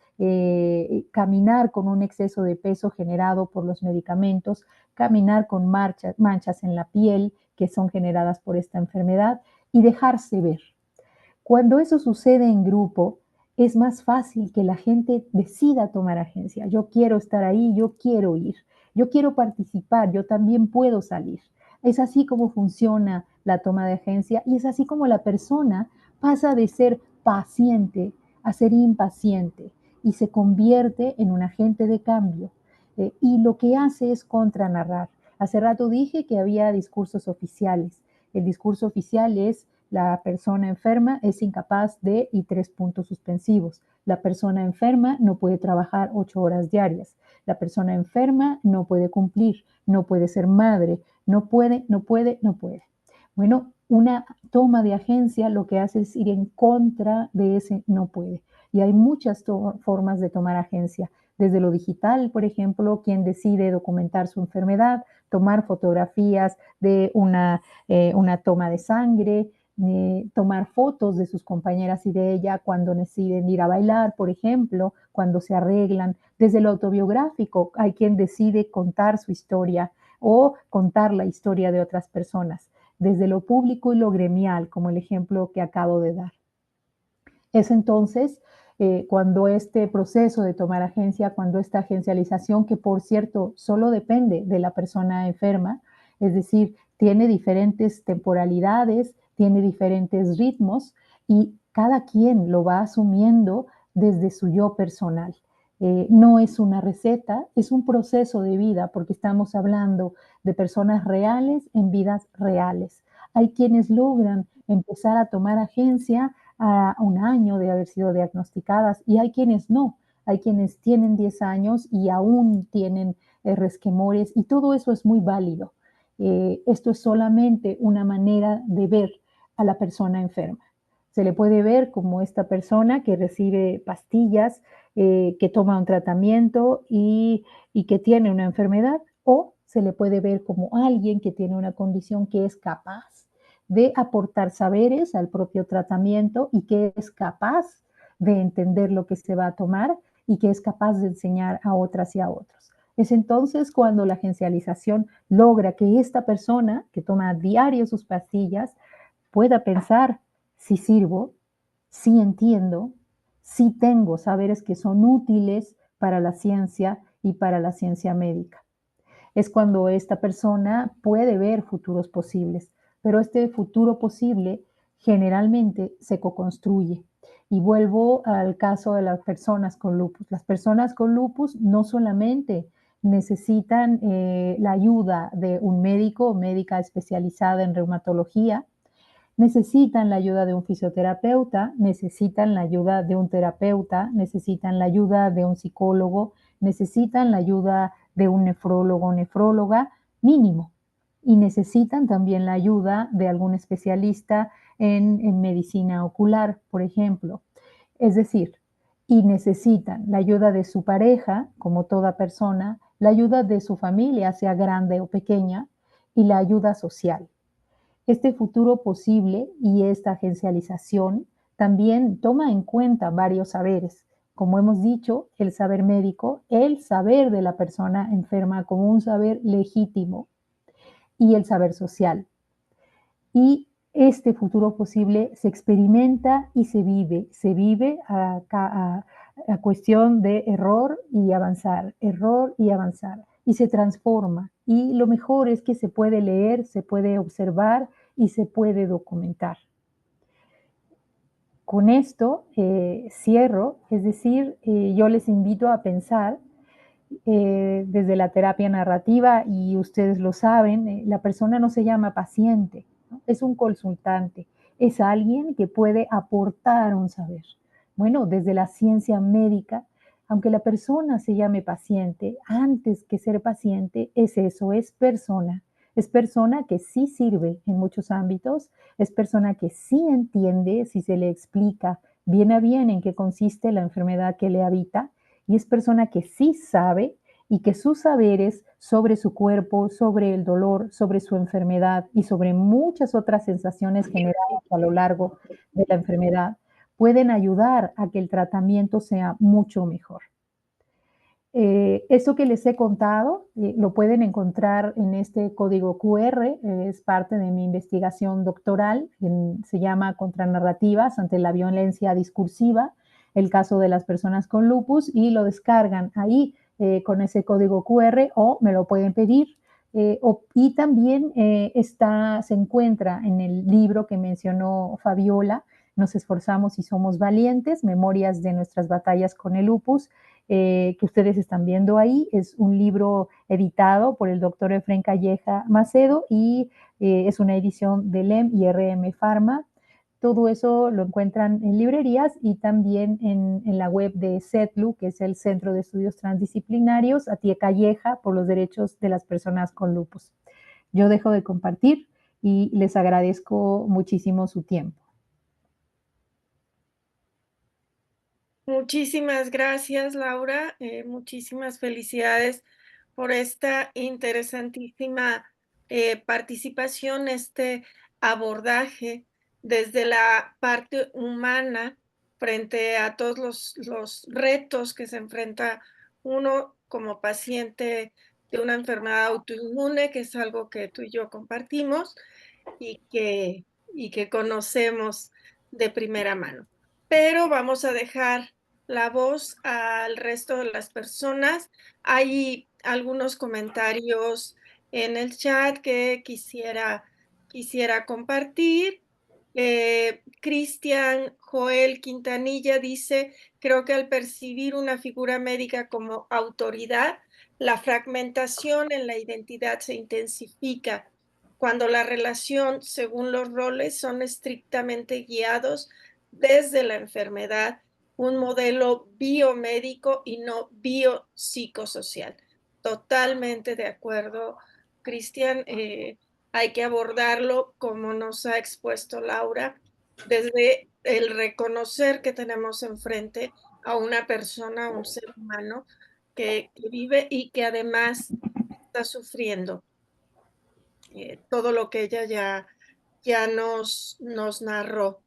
caminar con un exceso de peso generado por los medicamentos, caminar con manchas en la piel que son generadas por esta enfermedad y dejarse ver. Cuando eso sucede en grupo, es más fácil que la gente decida tomar agencia. Yo quiero estar ahí, yo quiero ir, yo quiero participar, yo también puedo salir. Es así como funciona la toma de agencia y es así como la persona pasa de ser paciente a ser impaciente y se convierte en un agente de cambio. Y lo que hace es contranarrar. Hace rato dije que había discursos oficiales. El discurso oficial es la persona enferma es incapaz de y 3 puntos suspensivos. La persona enferma no puede trabajar 8 horas diarias. La persona enferma no puede cumplir, no puede ser madre, no puede, no puede, no puede. Bueno, una toma de agencia lo que hace es ir en contra de ese no puede. Y hay muchas formas de tomar agencia. Desde lo digital, por ejemplo, quien decide documentar su enfermedad, tomar fotografías de una toma de sangre, tomar fotos de sus compañeras y de ella cuando deciden ir a bailar, por ejemplo, cuando se arreglan. Desde lo autobiográfico, hay quien decide contar su historia o contar la historia de otras personas. desde lo público y lo gremial, como el ejemplo que acabo de dar. Es entonces cuando este proceso de tomar agencia, cuando esta agencialización, que por cierto solo depende de la persona enferma, es decir, tiene diferentes temporalidades, tiene diferentes ritmos y cada quien lo va asumiendo desde su yo personal. No es una receta, es un proceso de vida porque estamos hablando de personas reales en vidas reales. Hay quienes logran empezar a tomar agencia a un año de haber sido diagnosticadas y hay quienes no, hay quienes tienen 10 años y aún tienen resquemores y todo eso es muy válido. Esto es solamente una manera de ver a la persona enferma. Se le puede ver como esta persona que recibe pastillas, que toma un tratamiento y que tiene una enfermedad, o se le puede ver como alguien que tiene una condición que es capaz de aportar saberes al propio tratamiento y que es capaz de entender lo que se va a tomar y que es capaz de enseñar a otras y a otros. Es entonces cuando la agencialización logra que esta persona que toma a diario sus pastillas pueda pensar si sirvo, si entiendo, si tengo saberes que son útiles para la ciencia y para la ciencia médica. Es cuando esta persona puede ver futuros posibles, pero este futuro posible generalmente se co-construye. Y vuelvo al caso de las personas con lupus. Las personas con lupus no solamente necesitan la ayuda de un médico o médica especializada en reumatología, necesitan la ayuda de un fisioterapeuta, necesitan la ayuda de un terapeuta, necesitan la ayuda de un psicólogo, necesitan la ayuda de un nefrólogo o nefróloga mínimo. Y necesitan también la ayuda de algún especialista en medicina ocular, por ejemplo. Es decir, y necesitan la ayuda de su pareja, como toda persona, la ayuda de su familia, sea grande o pequeña, y la ayuda social. Este futuro posible y esta agencialización también toma en cuenta varios saberes. Como hemos dicho, el saber médico, el saber de la persona enferma como un saber legítimo y el saber social. Y este futuro posible se experimenta y se vive a cuestión de error y avanzar, y se transforma. Y lo mejor es que se puede leer, se puede observar y se puede documentar. Con esto cierro, es decir, yo les invito a pensar desde la terapia narrativa, y ustedes lo saben, la persona no se llama paciente, ¿no? Es un consultante, es alguien que puede aportar un saber. Bueno, desde la ciencia médica, aunque la persona se llame paciente, antes que ser paciente, es eso, es persona que sí sirve en muchos ámbitos, es persona que sí entiende si se le explica bien a bien en qué consiste la enfermedad que le habita, y es persona que sí sabe y que sus saberes sobre su cuerpo, sobre el dolor, sobre su enfermedad y sobre muchas otras sensaciones generadas a lo largo de la enfermedad pueden ayudar a que el tratamiento sea mucho mejor. Eso que les he contado lo pueden encontrar en este código QR, es parte de mi investigación doctoral, se llama Contranarrativas ante la violencia discursiva, el caso de las personas con lupus, y lo descargan ahí con ese código QR o me lo pueden pedir. Y también se encuentra en el libro que mencionó Fabiola, Nos esforzamos y somos valientes, memorias de nuestras batallas con el lupus, que ustedes están viendo ahí. Es un libro editado por el doctor Efrén Calleja Macedo y es una edición de LEM y RM Pharma. Todo eso lo encuentran en librerías y también en la web de CETLU, que es el Centro de Estudios Transdisciplinarios, Atie Calleja, por los derechos de las personas con lupus. Yo dejo de compartir y les agradezco muchísimo su tiempo. Muchísimas gracias, Laura. Muchísimas felicidades por esta interesantísima participación, este abordaje desde la parte humana frente a todos los retos que se enfrenta uno como paciente de una enfermedad autoinmune, que es algo que tú y yo compartimos. y que conocemos de primera mano. Pero vamos a dejar la voz al resto de las personas. Hay algunos comentarios en el chat que quisiera compartir. Cristian Joel Quintanilla dice, creo que al percibir una figura médica como autoridad, la fragmentación en la identidad se intensifica cuando la relación, según los roles, son estrictamente guiados desde la enfermedad, un modelo biomédico y no biopsicosocial. Totalmente de acuerdo, Cristian. Hay que abordarlo como nos ha expuesto Laura, desde el reconocer que tenemos enfrente a una persona, un ser humano que vive y que además está sufriendo todo lo que ella ya nos narró.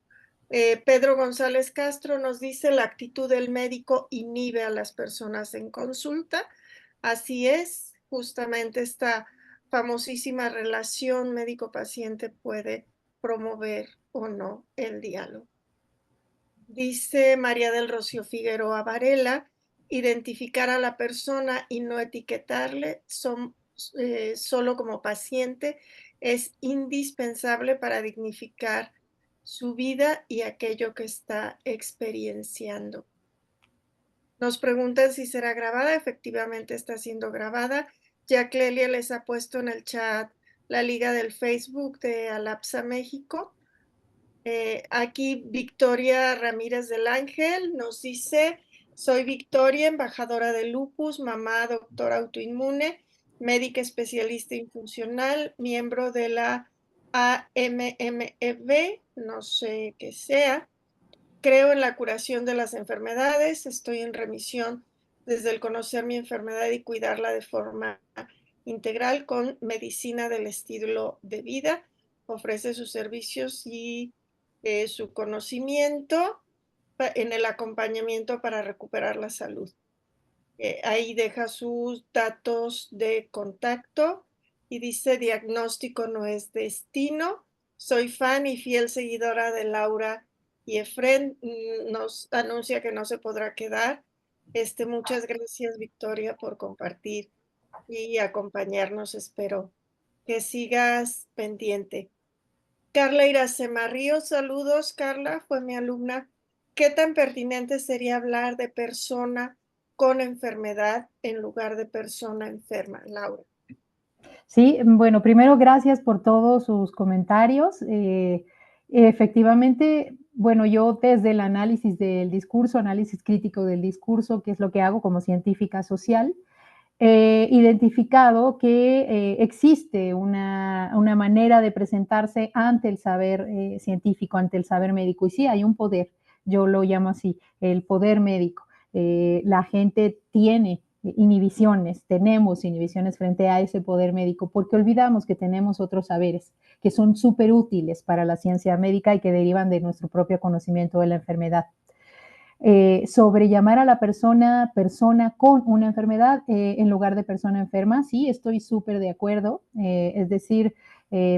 Pedro González Castro nos dice, la actitud del médico inhibe a las personas en consulta. Así es, justamente esta famosísima relación médico-paciente puede promover o no el diálogo. Dice María del Rocío Figueroa Varela, identificar a la persona y no etiquetarle solo como paciente es indispensable para dignificar su vida y aquello que está experienciando. Nos preguntan si será grabada. Efectivamente está siendo grabada. Ya Clelia les ha puesto en el chat la liga del Facebook de Alapsa México. Aquí Victoria Ramírez del Ángel nos dice, soy Victoria, embajadora de lupus, mamá, doctora autoinmune, médica especialista infuncional, miembro de la AMMEB, no sé qué sea. Creo en la curación de las enfermedades, estoy en remisión desde el conocer mi enfermedad y cuidarla de forma integral con medicina del estilo de vida. Ofrece sus servicios y su conocimiento en el acompañamiento para recuperar la salud. Ahí deja sus datos de contacto y dice, diagnóstico no es destino. Soy fan y fiel seguidora de Laura y Efren. Nos anuncia que no se podrá quedar. Muchas gracias, Victoria, por compartir y acompañarnos. Espero que sigas pendiente. Carla Iracema Ríos, saludos. Carla fue mi alumna. ¿Qué tan pertinente sería hablar de persona con enfermedad en lugar de persona enferma, Laura? Sí, bueno, primero gracias por todos sus comentarios. Efectivamente, bueno, yo desde el análisis del discurso, análisis crítico del discurso, que es lo que hago como científica social, he identificado que existe una manera de presentarse ante el saber científico, ante el saber médico. Y sí, hay un poder, yo lo llamo así, el poder médico. La gente tiene inhibiciones, tenemos inhibiciones frente a ese poder médico, porque olvidamos que tenemos otros saberes que son súper útiles para la ciencia médica y que derivan de nuestro propio conocimiento de la enfermedad. Sobre llamar a la persona con una enfermedad en lugar de persona enferma, sí, estoy súper de acuerdo. Es decir,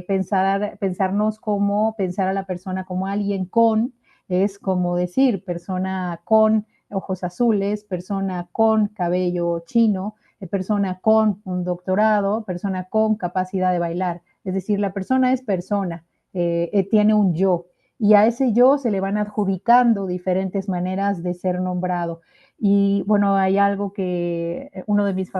pensarnos como pensar a la persona como alguien con, es como decir persona con ojos azules, persona con cabello chino, persona con un doctorado, persona con capacidad de bailar. Es decir, la persona es persona, tiene un yo, y a ese yo se le van adjudicando diferentes maneras de ser nombrado. Y bueno, hay algo que uno de mis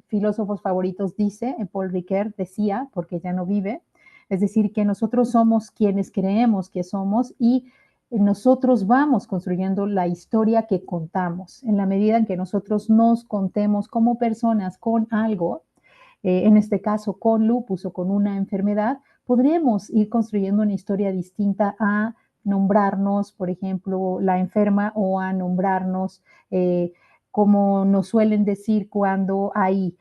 filósofos favoritos dice, Paul Ricoeur decía, porque ya no vive, es decir, que nosotros somos quienes creemos que somos y nosotros vamos construyendo la historia que contamos. En la medida en que nosotros nos contemos como personas con algo, en este caso con lupus o con una enfermedad, podríamos ir construyendo una historia distinta a nombrarnos, por ejemplo, la enferma o a nombrarnos como nos suelen decir cuando hay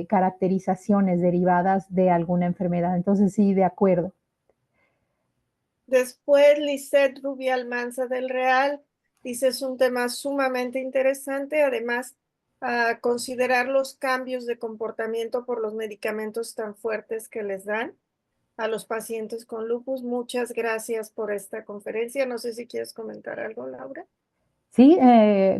caracterizaciones derivadas de alguna enfermedad. Entonces, sí, de acuerdo. Después, Lisette Rubial Manza del Real dice, es un tema sumamente interesante. Además, a considerar los cambios de comportamiento por los medicamentos tan fuertes que les dan. a los pacientes con lupus. Muchas gracias por esta conferencia. No sé si quieres comentar algo, Laura. Sí,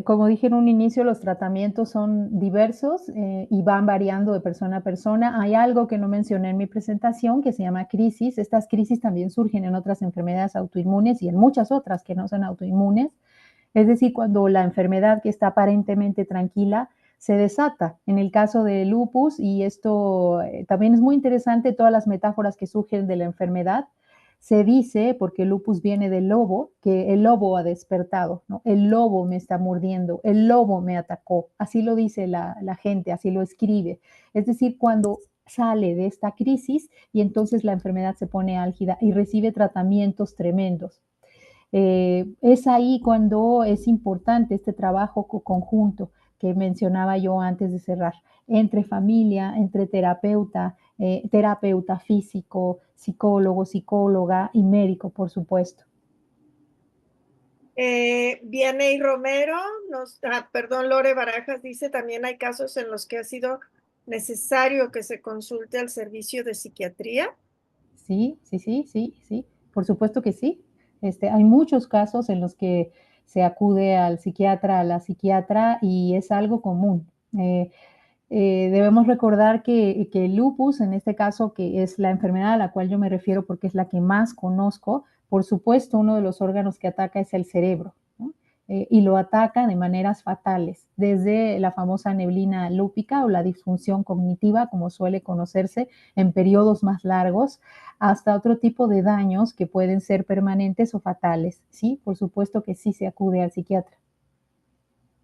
como dije en un inicio, los tratamientos son diversos y van variando de persona a persona. Hay algo que no mencioné en mi presentación que se llama crisis. Estas crisis también surgen en otras enfermedades autoinmunes y en muchas otras que no son autoinmunes. Es decir, cuando la enfermedad que está aparentemente tranquila se desata. En el caso de lupus, y esto también es muy interesante, todas las metáforas que surgen de la enfermedad, se dice, porque el lupus viene del lobo, que el lobo ha despertado, ¿no? El lobo me está mordiendo, el lobo me atacó. Así lo dice la gente, así lo escribe. Es decir, cuando sale de esta crisis y entonces la enfermedad se pone álgida y recibe tratamientos tremendos. Es ahí cuando es importante este trabajo conjunto que mencionaba yo antes de cerrar, entre familia, entre terapeuta, terapeuta físico, psicólogo, psicóloga y médico, por supuesto. Vianey Romero, perdón, Lore Barajas dice, también hay casos en los que ha sido necesario que se consulte al servicio de psiquiatría. Sí, sí, sí, sí, sí, por supuesto que sí. Hay muchos casos en los que se acude al psiquiatra, a la psiquiatra y es algo común. Debemos recordar que el lupus, en este caso, que es la enfermedad a la cual yo me refiero porque es la que más conozco, por supuesto, uno de los órganos que ataca es el cerebro, ¿no? Y lo ataca de maneras fatales, desde la famosa neblina lúpica o la disfunción cognitiva, como suele conocerse en periodos más largos, hasta otro tipo de daños que pueden ser permanentes o fatales. Sí, por supuesto que sí se acude al psiquiatra.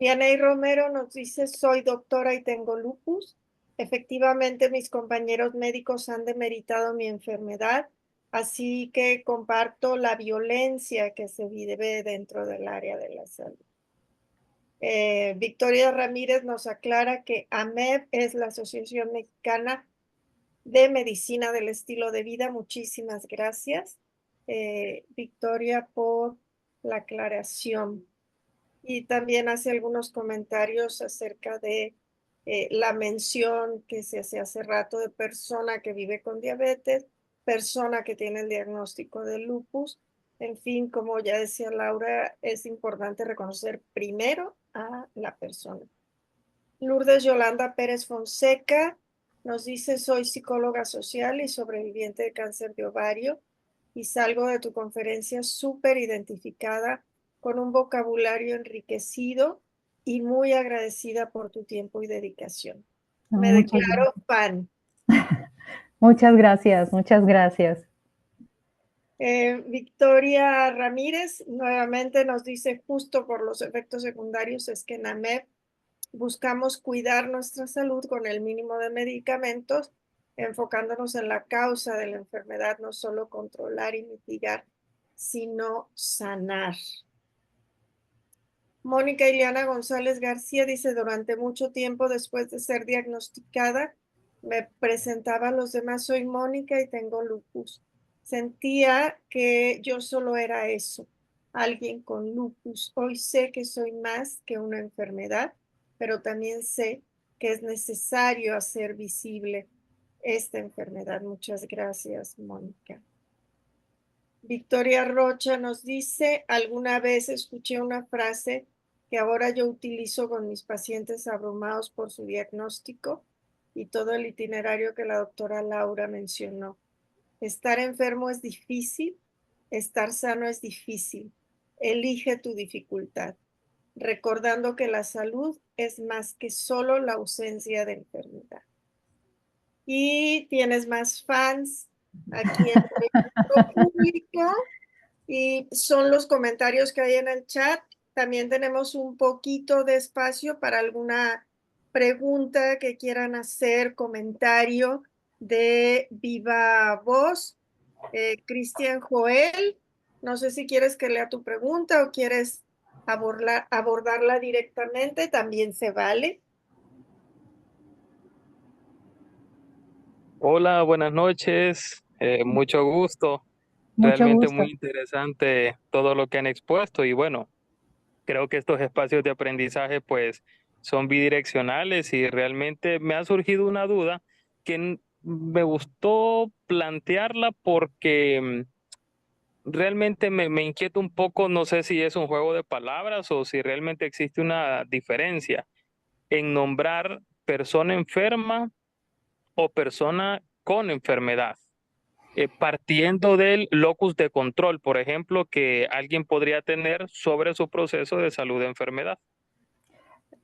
Vianey Romero nos dice, soy doctora y tengo lupus. Efectivamente, mis compañeros médicos han demeritado mi enfermedad, así que comparto la violencia que se vive dentro del área de la salud. Victoria Ramírez nos aclara que AMEB es la Asociación Mexicana de Medicina del Estilo de Vida. Muchísimas gracias, Victoria, por la aclaración. Y también hace algunos comentarios acerca de la mención que se hace hace rato de persona que vive con diabetes, persona que tiene el diagnóstico de lupus. En fin, como ya decía Laura, es importante reconocer primero a la persona. Lourdes Yolanda Pérez Fonseca nos dice, soy psicóloga social y sobreviviente de cáncer de ovario y salgo de tu conferencia súper identificada con un vocabulario enriquecido y muy agradecida por tu tiempo y dedicación. Me Muchas declaro gracias. fan. Muchas gracias, muchas gracias. Victoria Ramírez nuevamente nos dice, justo por los efectos secundarios es que en AMEB buscamos cuidar nuestra salud con el mínimo de medicamentos, enfocándonos en la causa de la enfermedad, no solo controlar y mitigar, sino sanar. Mónica Ileana González García dice, durante mucho tiempo después de ser diagnosticada, me presentaba a los demás, soy Mónica y tengo lupus. Sentía que yo solo era eso, alguien con lupus. Hoy sé que soy más que una enfermedad, pero también sé que es necesario hacer visible esta enfermedad. Muchas gracias, Mónica. Victoria Rocha nos dice, alguna vez escuché una frase que ahora yo utilizo con mis pacientes abrumados por su diagnóstico y todo el itinerario que la doctora Laura mencionó. Estar enfermo es difícil, estar sano es difícil. Elige tu dificultad, recordando que la salud es más que solo la ausencia de enfermedad. Y tienes más fans aquí entre nuestro público. Y son los comentarios que hay en el chat. También tenemos un poquito de espacio para alguna pregunta que quieran hacer, comentario de viva voz. Cristian Joel, no sé si quieres que lea tu pregunta o quieres abordarla directamente, también se vale. Hola, buenas noches, mucho gusto. Mucho Realmente gusto. muy interesante todo lo que han expuesto y bueno, creo que estos espacios de aprendizaje pues son bidireccionales y realmente me ha surgido una duda que me gustó plantearla porque realmente me inquieta un poco, no sé si es un juego de palabras o si realmente existe una diferencia en nombrar persona enferma o persona con enfermedad, partiendo del locus de control, por ejemplo, que alguien podría tener sobre su proceso de salud de enfermedad.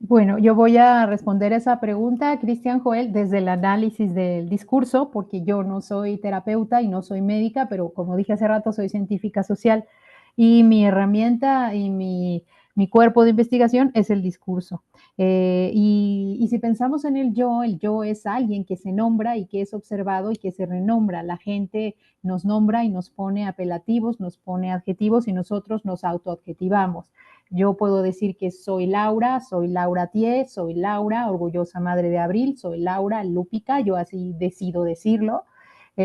Bueno, yo voy a responder esa pregunta, Cristian Joel, desde el análisis del discurso, porque yo no soy terapeuta y no soy médica, pero como dije hace rato, soy científica social y mi herramienta y mi cuerpo de investigación es el discurso. Y si pensamos en el yo es alguien que se nombra y que es observado y que se renombra. La gente nos nombra y nos pone apelativos, nos pone adjetivos y nosotros nos autoadjetivamos. Yo puedo decir que soy Laura Tie, soy Laura, orgullosa madre de Abril, soy Laura Lúpica, yo así decido decirlo,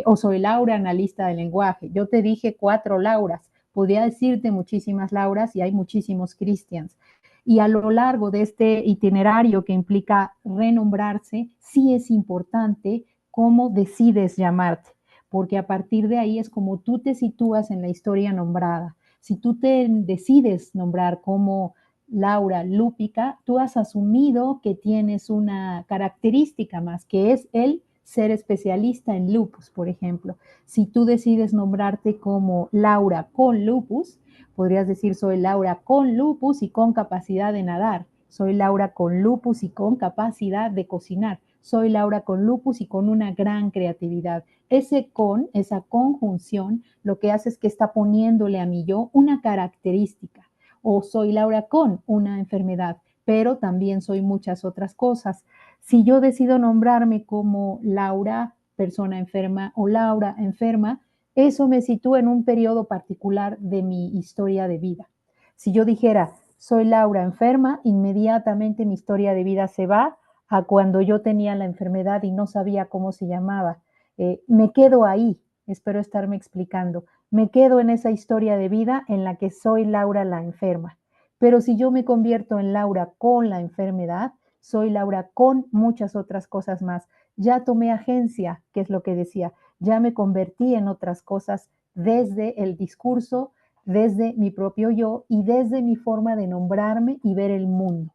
o soy Laura, analista del lenguaje. Yo te dije 4 Lauras, podría decirte muchísimas Lauras y hay muchísimos Christians. Y a lo largo de este itinerario que implica renombrarse, sí es importante cómo decides llamarte, porque a partir de ahí es como tú te sitúas en la historia nombrada. Si tú te decides nombrar como Laura Lúpica, tú has asumido que tienes una característica más, que es el ser especialista en lupus, por ejemplo. Si tú decides nombrarte como Laura con lupus, podrías decir soy Laura con lupus y con capacidad de nadar. Soy Laura con lupus y con capacidad de cocinar. Soy Laura con lupus y con una gran creatividad. Ese con, esa conjunción, lo que hace es que está poniéndole a mi yo una característica. O soy Laura con una enfermedad, pero también soy muchas otras cosas. Si yo decido nombrarme como Laura, persona enferma, o Laura enferma, eso me sitúa en un periodo particular de mi historia de vida. Si yo dijera, soy Laura enferma, inmediatamente mi historia de vida se va a cuando yo tenía la enfermedad y no sabía cómo se llamaba. Me quedo ahí, espero estarme explicando. Me quedo en esa historia de vida en la que soy Laura la enferma. Pero si yo me convierto en Laura con la enfermedad, soy Laura con muchas otras cosas más. Ya tomé agencia, que es lo que decía, ya me convertí en otras cosas desde el discurso, desde mi propio yo y desde mi forma de nombrarme y ver el mundo.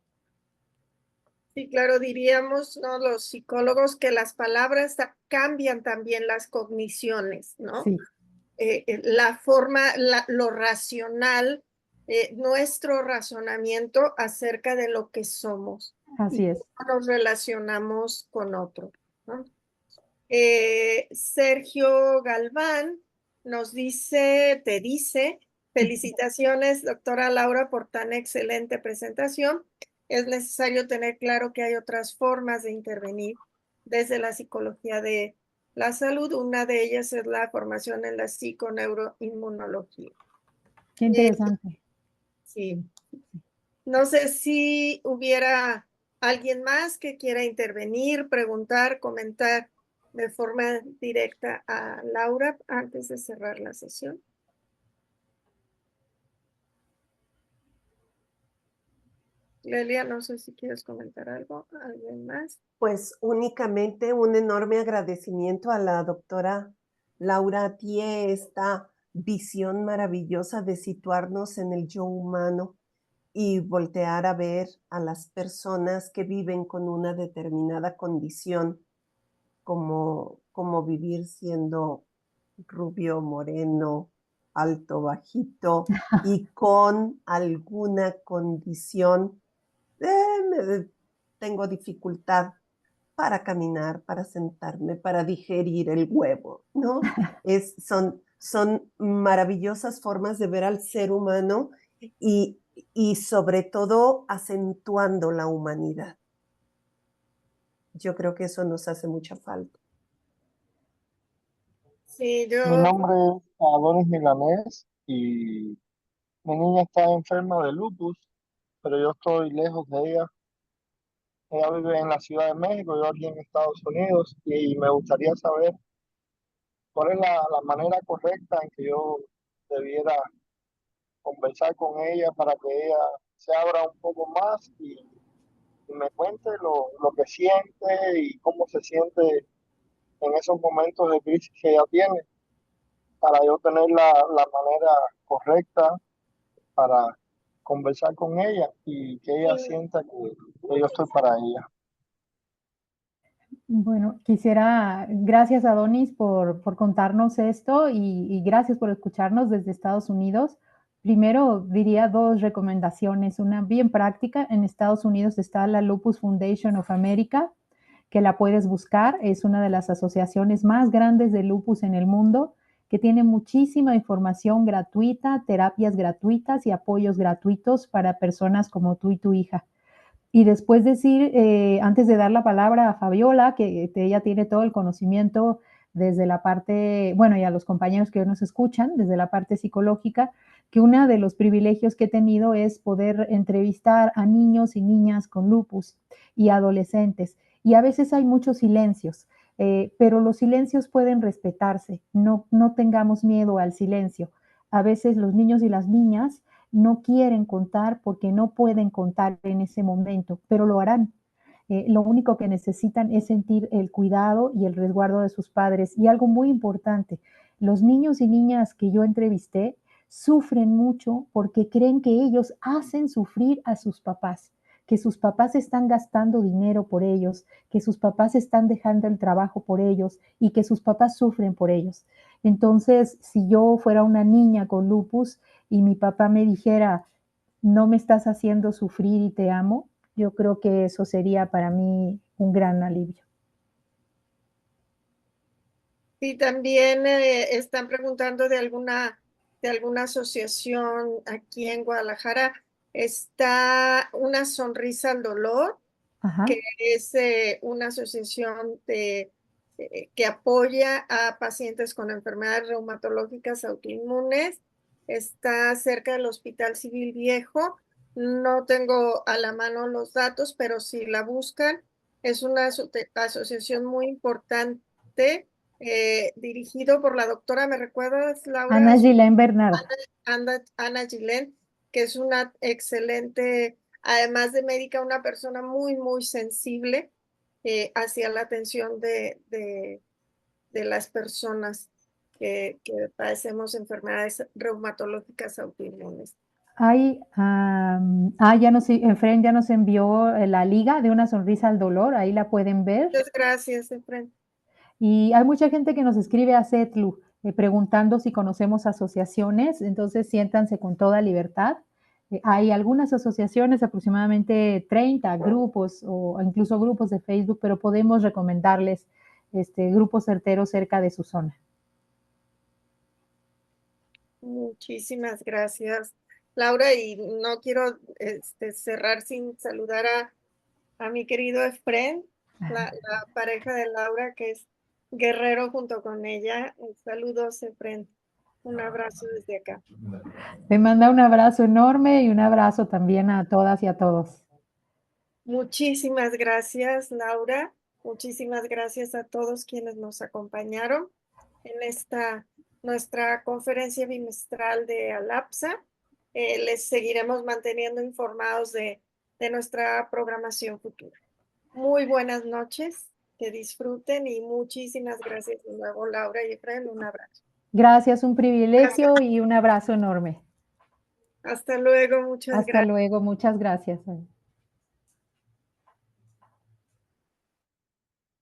Sí, claro, diríamos, ¿no? Los psicólogos que las palabras cambian también las cogniciones, ¿no? Sí, La forma, lo racional, nuestro razonamiento acerca de lo que somos así y es. cómo nos relacionamos con otro, ¿no? Sergio Galván nos dice, te dice, felicitaciones, doctora Laura, por tan excelente presentación. Es necesario tener claro que hay otras formas de intervenir desde la psicología de la salud. Una de ellas es la formación en la psiconeuroinmunología. Qué interesante. Sí. No sé si hubiera alguien más que quiera intervenir, preguntar, comentar de forma directa a Laura antes de cerrar la sesión. Lelia, no sé si quieres comentar algo. ¿Alguien más? Pues únicamente un enorme agradecimiento a la doctora Laura Tie, esta visión maravillosa de situarnos en el yo humano y voltear a ver a las personas que viven con una determinada condición, como vivir siendo rubio, moreno, alto, bajito y con alguna condición. Tengo dificultad para caminar, para sentarme, para digerir el huevo, ¿no? Son maravillosas formas de ver al ser humano y sobre todo acentuando la humanidad. Yo creo que eso nos hace mucha falta. Sí, Mi nombre es Adonis Milanés y mi niña está enferma de lupus, pero yo estoy lejos de ella. Ella vive en la Ciudad de México, yo aquí en Estados Unidos, y me gustaría saber cuál es la manera correcta en que yo debiera conversar con ella para que ella se abra un poco más y me cuente lo que siente y cómo se siente en esos momentos de crisis que ella tiene, para yo tener la manera correcta para conversar con ella y que ella sienta que yo estoy para ella. Bueno, gracias Adonis por contarnos esto y gracias por escucharnos desde Estados Unidos. Primero diría dos recomendaciones, una bien práctica. En Estados Unidos está la Lupus Foundation of America, que la puedes buscar. Es una de las asociaciones más grandes de lupus en el mundo, que tiene muchísima información gratuita, terapias gratuitas y apoyos gratuitos para personas como tú y tu hija. Y después decir, antes de dar la palabra a Fabiola, que ella tiene todo el conocimiento desde la parte, bueno, y a los compañeros que hoy nos escuchan, desde la parte psicológica, que uno de los privilegios que he tenido es poder entrevistar a niños y niñas con lupus y adolescentes. Y a veces hay muchos silencios, pero los silencios pueden respetarse. No tengamos miedo al silencio. A veces los niños y las niñas no quieren contar porque no pueden contar en ese momento, pero lo harán. Lo único que necesitan es sentir el cuidado y el resguardo de sus padres. Y algo muy importante, los niños y niñas que yo entrevisté sufren mucho porque creen que ellos hacen sufrir a sus papás, que sus papás están gastando dinero por ellos, que sus papás están dejando el trabajo por ellos y que sus papás sufren por ellos. Entonces, si yo fuera una niña con lupus y mi papá me dijera, no me estás haciendo sufrir y te amo, yo creo que eso sería para mí un gran alivio. Y también están preguntando de alguna asociación aquí en Guadalajara. Está Una Sonrisa al Dolor, Ajá. que es una asociación que apoya a pacientes con enfermedades reumatológicas autoinmunes. Está cerca del Hospital Civil Viejo. No tengo a la mano los datos, pero si la buscan, es una asociación muy importante, dirigido por la doctora, ¿me recuerdas, Laura? Ana Gilén Bernard. Ana Gilén, que es una excelente, además de médica, una persona muy, muy sensible hacia la atención de las personas que padecemos enfermedades reumatológicas autoinmunes. Efren ya nos envió la liga de Una Sonrisa al Dolor, ahí la pueden ver. Muchas gracias, Efren. Y hay mucha gente que nos escribe a CETLU preguntando si conocemos asociaciones, entonces siéntanse con toda libertad. Hay algunas asociaciones, aproximadamente 30 grupos o incluso grupos de Facebook, pero podemos recomendarles grupos certeros cerca de su zona. Muchísimas gracias, Laura, y no quiero cerrar sin saludar a mi querido Efren, la pareja de Laura, que es guerrero junto con ella. Saludos, Efren. Un abrazo desde acá. Te manda un abrazo enorme y un abrazo también a todas y a todos. Muchísimas gracias, Laura. Muchísimas gracias a todos quienes nos acompañaron en nuestra conferencia bimestral de ALAPSA. Les seguiremos manteniendo informados de nuestra programación futura. Muy buenas noches, que disfruten y muchísimas gracias de nuevo, Laura y Efraín. Un abrazo. Gracias, un privilegio y un abrazo enorme. Hasta luego, muchas gracias. Hasta luego, muchas gracias.